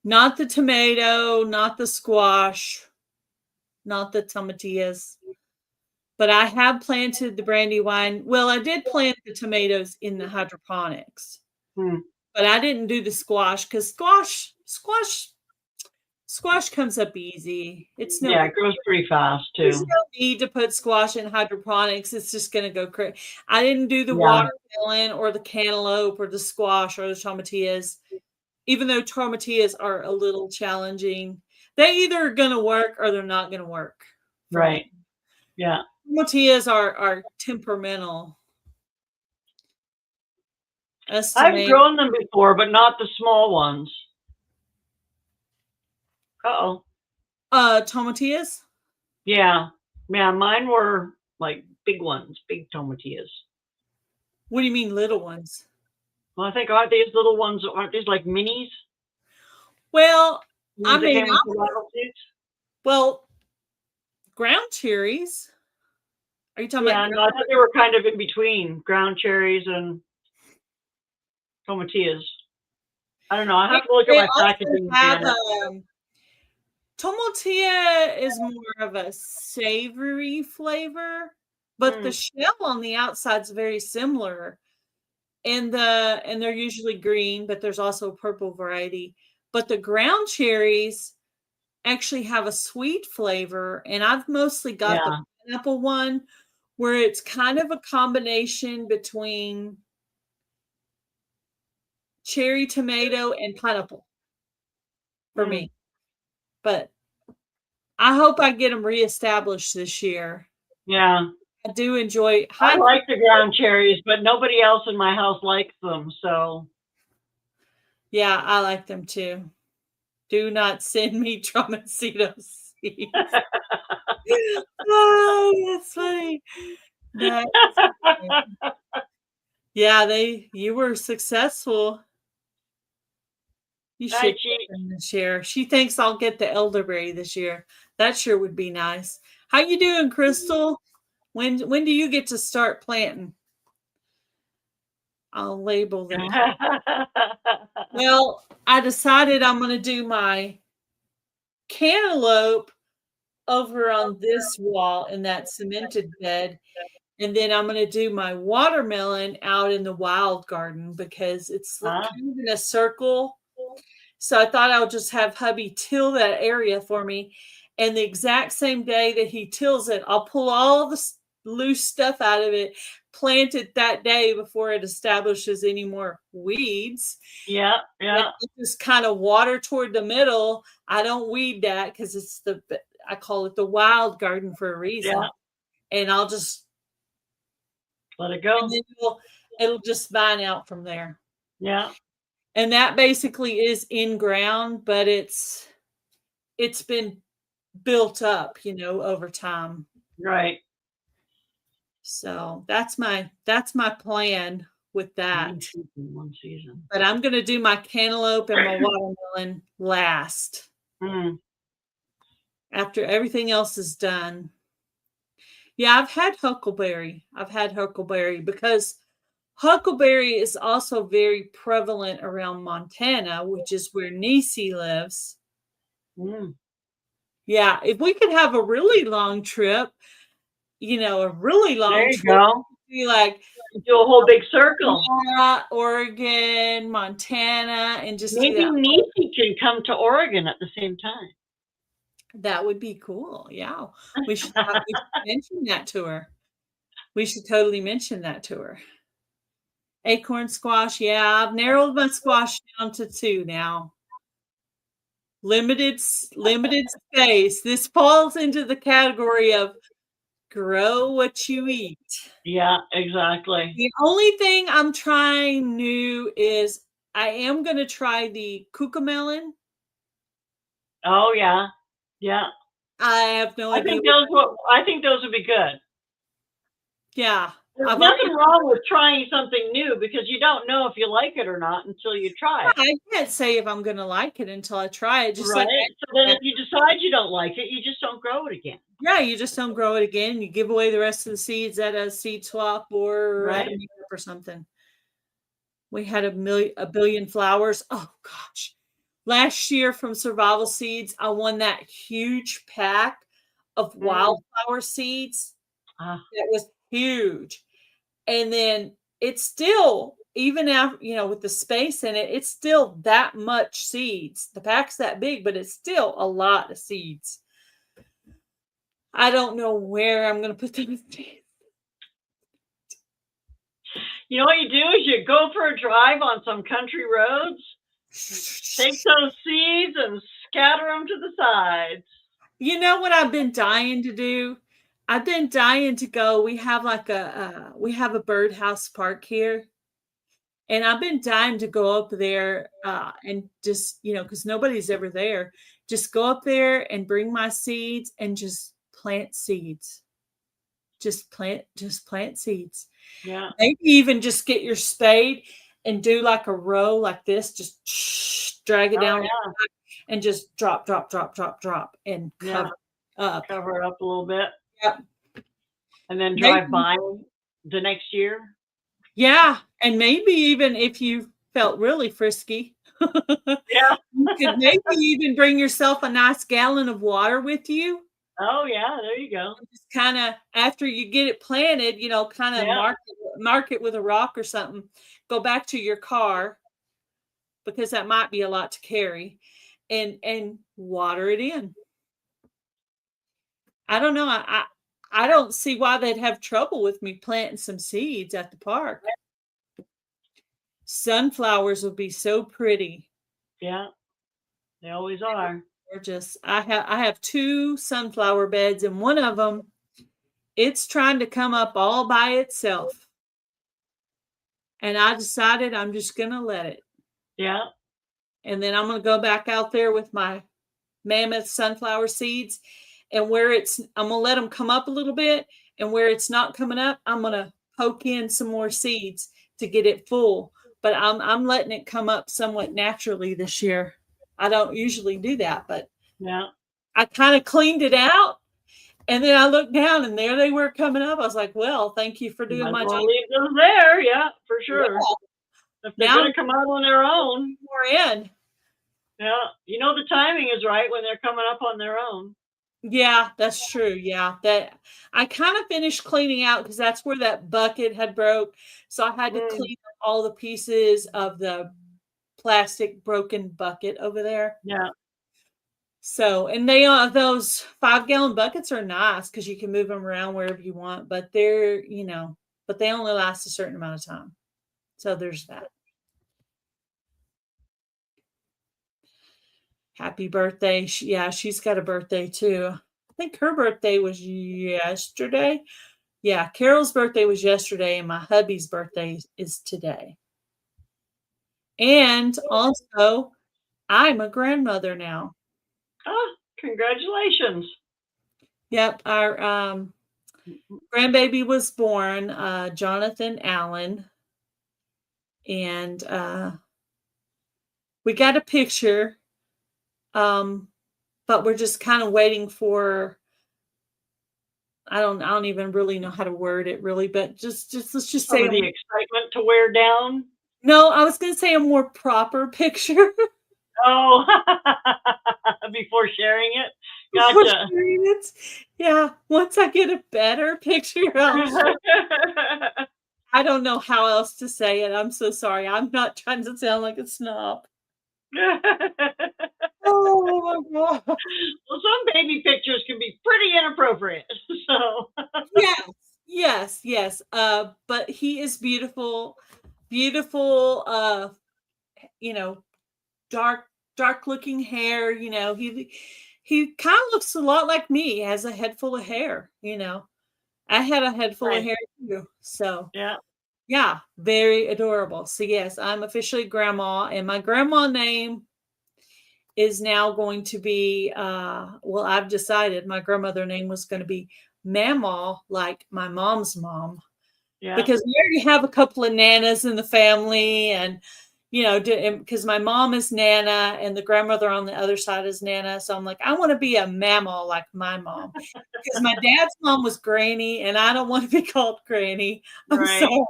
Not the tomato, not the squash, not the tomatillas. But I have planted the brandywine. Well, I did plant the tomatoes in the hydroponics,
Hmm.
but I didn't do the squash because squash comes up easy. It's no
Yeah, it grows pretty fast
There's
too.
no need to put squash in hydroponics. It's just going to go crazy. I didn't do the
Yeah,
watermelon or the cantaloupe or the squash or the tomatillas, even though tomatillas are a little challenging. They either are going to work or they're not going to work for me.
right. Yeah.
Tomatillas are temperamental.
I've grown them before, but not the small ones. Uh-oh.
Tomatillas?
Yeah. Yeah, mine were like big ones, big tomatillas.
What do you mean little ones?
Well, I think aren't these little ones, aren't these like minis?
Well,
The
I
ones that
mean,
came with survival seeds?
well, ground cherries. Are you talking
Yeah,
about
no, I thought they were kind of in between ground cherries and tomatillas. I don't know. I have to look at
they
my
also
packaging
have
again.
tomatillo is more of a savory flavor, but the shell on the outside is very similar. And they're usually green, but there's also a purple variety. But the ground cherries actually have a sweet flavor, and I've mostly got the
Yeah.
pineapple one where it's kind of a combination between cherry tomato and pineapple for
Mm.
me. But I hope I get them reestablished this year.
Yeah.
I do enjoy
I like the ground cherries, but nobody else in my house likes them. So,
Yeah, I like them too. Do not send me Tromacito seeds. Oh, that's funny. That's funny. Yeah, you were successful. You
I
should get
cheat.
them this year. She thinks I'll get the elderberry this year. That sure would be nice. How you doing, Crystal? When do you get to start planting? I'll label them. Well, I decided I'm going to do my cantaloupe over on this wall in that cemented bed. And then I'm going to do my watermelon out in the wild garden because it's kind
Huh?
of in a circle. So I thought I would just have hubby till that area for me. And the exact same day that he tills it, I'll pull all the loose stuff out of it, plant it that day before it establishes any more weeds.
Yeah,
And
yeah,
just kind of water toward the middle. I don't weed that because I call it the wild garden for a reason.
yeah.
And I'll just,
Let it
and
go.
then it'll just vine out from there.
Yeah,
And that basically is in ground, but it's been built up, over time.
right.
So that's my plan with
One
that.
season, one season.
But I'm gonna do my cantaloupe and my watermelon last
Mm.
after everything else is done. Yeah, I've had huckleberry. Because huckleberry is also very prevalent around Montana, which is where Niecy lives.
Mm.
Yeah, if we could have a really long trip,
There you go.
be like
Do a whole big circle.
Oregon, Montana, and just do
Maybe
that.
Niecy can come to Oregon at the same time.
That would be cool. Yeah. We should mention that to her. We should totally mention that to her. Acorn squash. Yeah, I've narrowed my squash down to 2 now. Limited space. This falls into the category of grow what you eat.
Yeah, exactly.
The only thing I'm trying new is I am going to try the cucamelon.
Oh yeah, yeah.
I have no
I
idea.
think those would be good.
Yeah.
There's nothing wrong with trying something new because you don't know if you like it or not until you try it.
I can't say if I'm going to like it until I try it. Just
Right.
like
So then if you decide you don't like it, you just don't grow it again.
yeah, you just don't grow it again. You give away the rest of the seeds at a seed swap or
Right.
at a meetup or something. We had a billion flowers. Oh gosh. Last year from Survival Seeds, I won that huge pack of wildflower seeds.
Ah,
That was huge. And then it's still, even after, with the space in it, it's still that much seeds. The pack's that big, but it's still a lot of seeds. I don't know where I'm going to put them.
you know what you do is you go for a drive on some country roads, take those seeds and scatter them to the sides.
You know what I've been dying to do? I've been dying to go. We have we have a birdhouse park here, and I've been dying to go up there and just, because nobody's ever there, just go up there and bring my seeds and just plant seeds. Just plant seeds.
Yeah.
Maybe even just get your spade and do like a row like this, just drag it down and just drop, and cover up.
Cover it up a little bit.
Yep.
And then drive by the next year.
Yeah. And maybe even if you felt really frisky,
yeah,
you could maybe even bring yourself a nice gallon of water with you.
Oh yeah, there you go.
Just kind of after you get it planted, kind of mark it with a rock or something. Go back to your car, because that might be a lot to carry, and water it in. I don't know. I don't see why they'd have trouble with me planting some seeds at the park. Sunflowers would be so pretty.
Yeah, they always are.
Gorgeous. I have 2 sunflower beds, and one of them, it's trying to come up all by itself. And I decided I'm just going to let it.
Yeah.
And then I'm going to go back out there with my mammoth sunflower seeds, and I'm going to let them come up a little bit, and where it's not coming up, I'm going to poke in some more seeds to get it full. But I'm letting it come up somewhat naturally this year. I don't usually do that, but I kind of cleaned it out, and then I looked down, and there they were coming up. I was like, well, thank you for doing my job.
Leave them there, yeah, for sure. Yeah. If they're going to come out on their own.
More in.
Yeah, the timing is right when they're coming up on their own.
Yeah, that's true. Yeah, that I kind of finished cleaning out because that's where that bucket had broke. So I had to clean up all the pieces of the plastic broken bucket over there.
Yeah.
So, and those 5-gallon buckets are nice because you can move them around wherever you want, but they're, but they only last a certain amount of time. So there's that. Happy birthday. She's got a birthday too. I think her birthday was yesterday. Yeah, Carol's birthday was yesterday, and my hubby's birthday is today. And also, I'm a grandmother now.
Oh, congratulations.
Yep, our grandbaby was born, Jonathan Allen. And we got a picture. But we're just kind of waiting for, I don't even really know how to word it really, but let's just say
the excitement to wear down.
No, I was going to say a more proper picture.
Oh, before sharing it. Gotcha. Before sharing
it. Yeah. Once I get a better picture, I don't know how else to say it. I'm so sorry. I'm not trying to sound like a snob. Oh my God.
Well, some baby pictures can be pretty inappropriate. So
yes. But he is beautiful, dark looking hair. He kind of looks a lot like me. He has a head full of hair. I had a head full of hair too. So yeah, very adorable. So yes, I'm officially grandma, and my grandma name is now going to be, I've decided my grandmother name was going to be Mamaw, like my mom's mom. Yeah. Because we already have a couple of Nanas in the family, and, because my mom is Nana and the grandmother on the other side is Nana. So I'm like, I want to be a Mamaw like my mom, because my dad's mom was Granny, and I don't want to be called Granny. I'm sorry.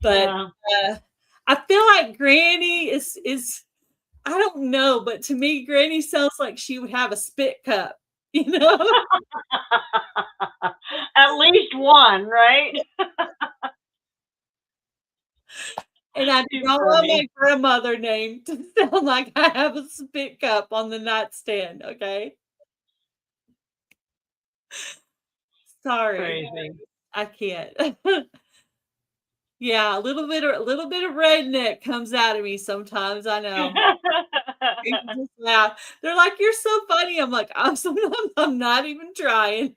But I feel like Granny is I don't know, but to me, Granny sounds like she would have a spit cup, you know?
At least one, right?
And I do
Too
not want my
funny.
grandmother name to sound like I have a spit cup on the nightstand, okay? Sorry.
Crazy.
I can't. Yeah, a little bit of redneck comes out of me sometimes, I know. People just laugh. They're like, "You're so funny." I'm like, sometimes I'm not even trying.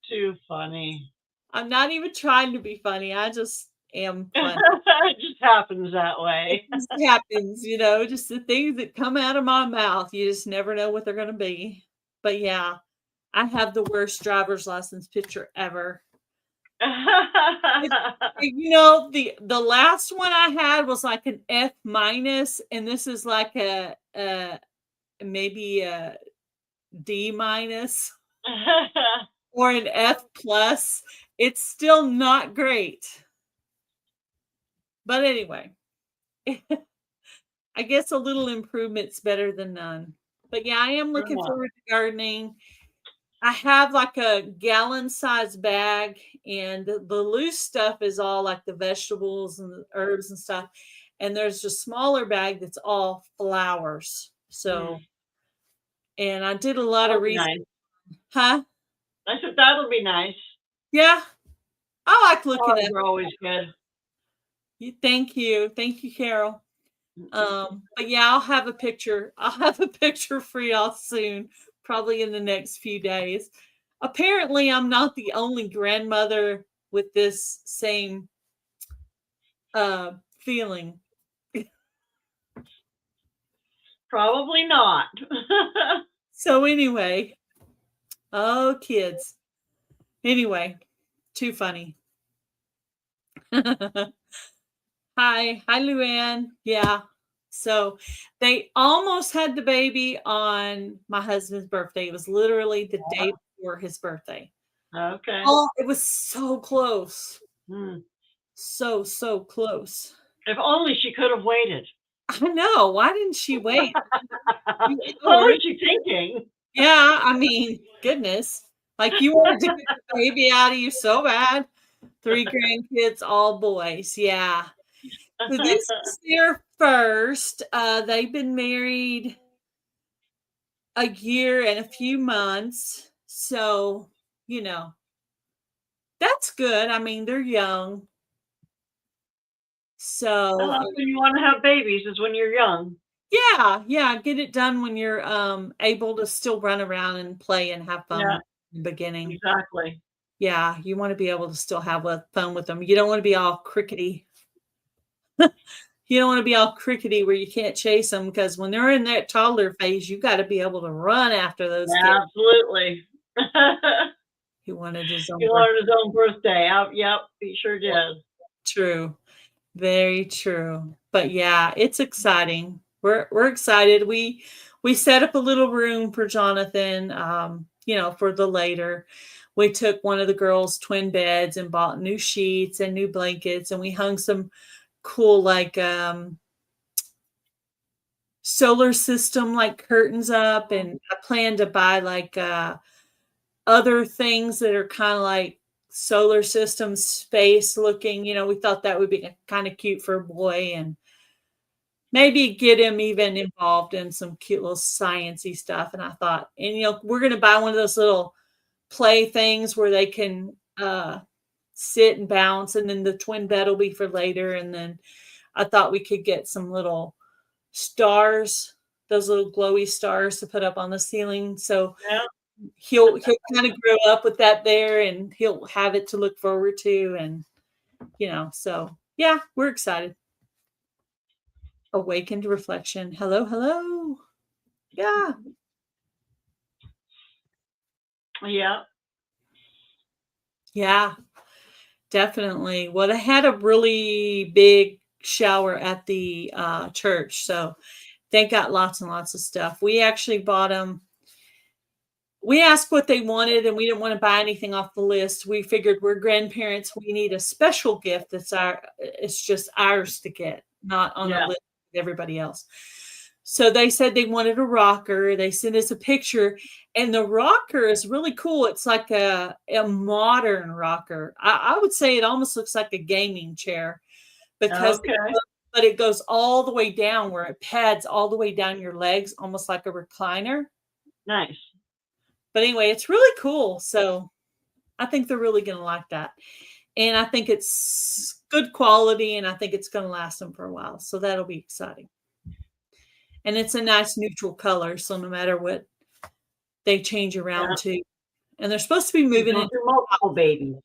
Too funny.
I'm not even trying to be funny. I just am funny.
It just happens that
It
way.
just happens, just the things that come out of my mouth. You just never know what they're gonna be. But yeah, I have the worst driver's license picture ever. It the last one I had was like an F minus, and this is like a maybe a D minus or an F plus. It's still not great. But anyway, I guess a little improvement's better than none. But yeah, I am looking
Well,
forward to gardening. I have like a gallon size bag, and the loose stuff is all like the vegetables and the herbs and stuff. And there's a smaller bag that's all flowers.
mm,
So, and I did a lot of
that'll be
research.
nice.
Huh?
I said that'll be nice.
Yeah, I like looking
Flowers
at
are always good.
you. Thank you. Thank you, Carol.
Mm-mm.
But yeah, I'll have a picture. I'll have a picture for y'all soon, probably in the next few days. Apparently, I'm not the only grandmother with this same feeling.
Probably not.
So anyway, oh kids. Anyway, too funny. Hi, Luann. Yeah. So they almost had the baby on my husband's birthday. It was literally the day before his birthday.
Okay.
Oh, it was so close.
Hmm.
So close.
If only she could have waited.
I know. Why didn't she wait?
What
2 hours?
was she thinking?
Yeah, I mean, goodness. Like you wanted to get the baby out of you so bad. 3 grandkids, all boys. Yeah. So this is their first. They've been married a year and a few months. So, you know, that's good. I mean, they're young.
Well,
So,
that's when you want to have babies is when you're young.
yeah, get it done when you're able to still run around and play and have fun
Yeah,
in the beginning.
exactly.
Yeah, you want to be able to still have fun with them. You don't want to be all crickety. You don't want to be all crickety where you can't chase them because when they're in that toddler phase, you got to be able to run after those kids.
Absolutely.
He wanted his own
He
birthday.
wanted his own birthday. Yep, he sure did.
True. Very true. But yeah, it's exciting. We're excited. We set up a little room for Jonathan, for the later. We took one of the girls' twin beds and bought new sheets and new blankets, and we hung some cool like solar system like curtains up, and I plan to buy like other things that are kind of like solar system space looking. We thought that would be kind of cute for a boy, and maybe get him even involved in some cute little sciencey stuff. And I thought, and we're going to buy one of those little play things where they can sit and bounce, and then the twin bed will be for later. And then I thought we could get some little stars, those little glowy stars to put up on the ceiling. So
Yeah.
he'll kind of grow up with that there, and he'll have it to look forward to. And so yeah, we're excited. Awakened reflection. Hello, hello. Yeah.
Yeah.
Yeah, definitely. Well, I had a really big shower at the church, so they got lots and lots of stuff. We actually bought them. We asked what they wanted, and we didn't want to buy anything off the list. We figured we're grandparents. We need a special gift it's just ours to get. not on a list with everybody else. So they said they wanted a rocker. They sent us a picture, and the rocker is really cool. It's like a modern rocker. I would say it almost looks like a gaming chair because but it goes all the way down where it pads all the way down your legs, almost like a recliner.
Nice.
But anyway, it's really cool. So I think they're really going to like that. And I think it's good quality, and I think it's going to last them for a while. So that'll be exciting. And it's a nice neutral color, so no matter what they change around to. And they're supposed to be moving into
multiple babies.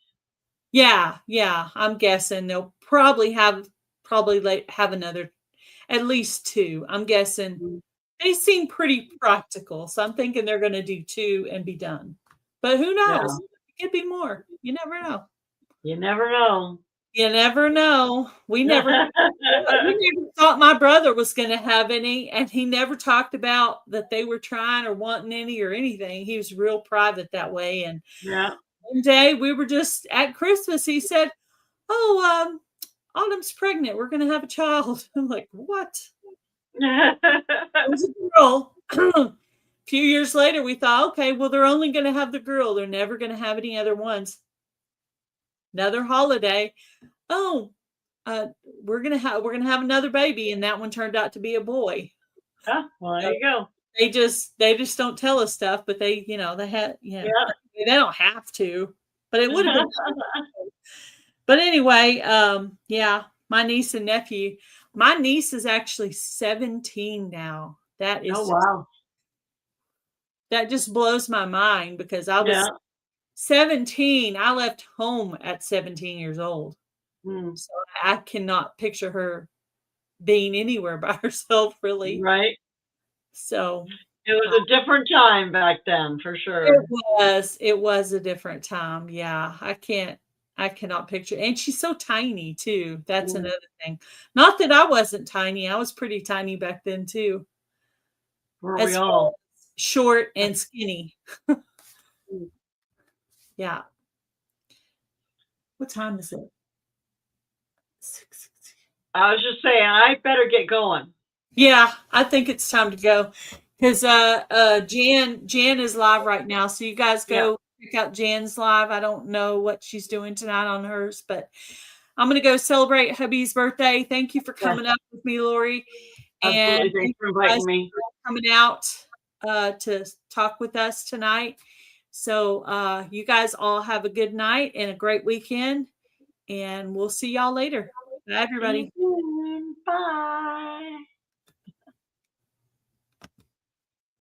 Yeah, I'm guessing they'll probably have another, at least 2. I'm guessing they seem pretty practical, so I'm thinking they're going to do 2 and be done. But who knows? It could be more. You never know.
You never know.
You never know. We never thought my brother was going to have any, and he never talked about that they were trying or wanting any or anything. He was real private that way. And one day we were just at Christmas. He said, "Oh, Autumn's pregnant. We're going to have a child." I'm like, "What?" It was a girl. A few years later, we thought, okay, well, they're only going to have the girl. They're never going to have any other ones. Another holiday. Oh, we're gonna have another baby, and that one turned out to be a boy.
Oh, well, there you go.
They just don't tell us stuff, but they they don't have to, but it would have been. But anyway, my niece and nephew. My niece is actually 17 now. That is that just blows my mind because I was 17. I left home at 17 years old. So I cannot picture her being anywhere by herself, really.
Right.
So
it was a different time back then, for sure.
It was a different time. Yeah. I cannot picture. And she's so tiny too. That's another thing. Not that I wasn't tiny. I was pretty tiny back then too.
Were we all?
Short and skinny. Yeah. What time is it?
I was just saying, I better get going.
Yeah, I think it's time to go because Jan is live right now. So you guys go check out Jan's live. I don't know what she's doing tonight on hers, but I'm going to go celebrate hubby's birthday. Thank you for coming up with me, Lorrie.
Absolutely.
And
thanks for inviting me.
Coming out to talk with us tonight. So you guys all have a good night and a great weekend, and we'll see y'all later. Bye, everybody.
Bye.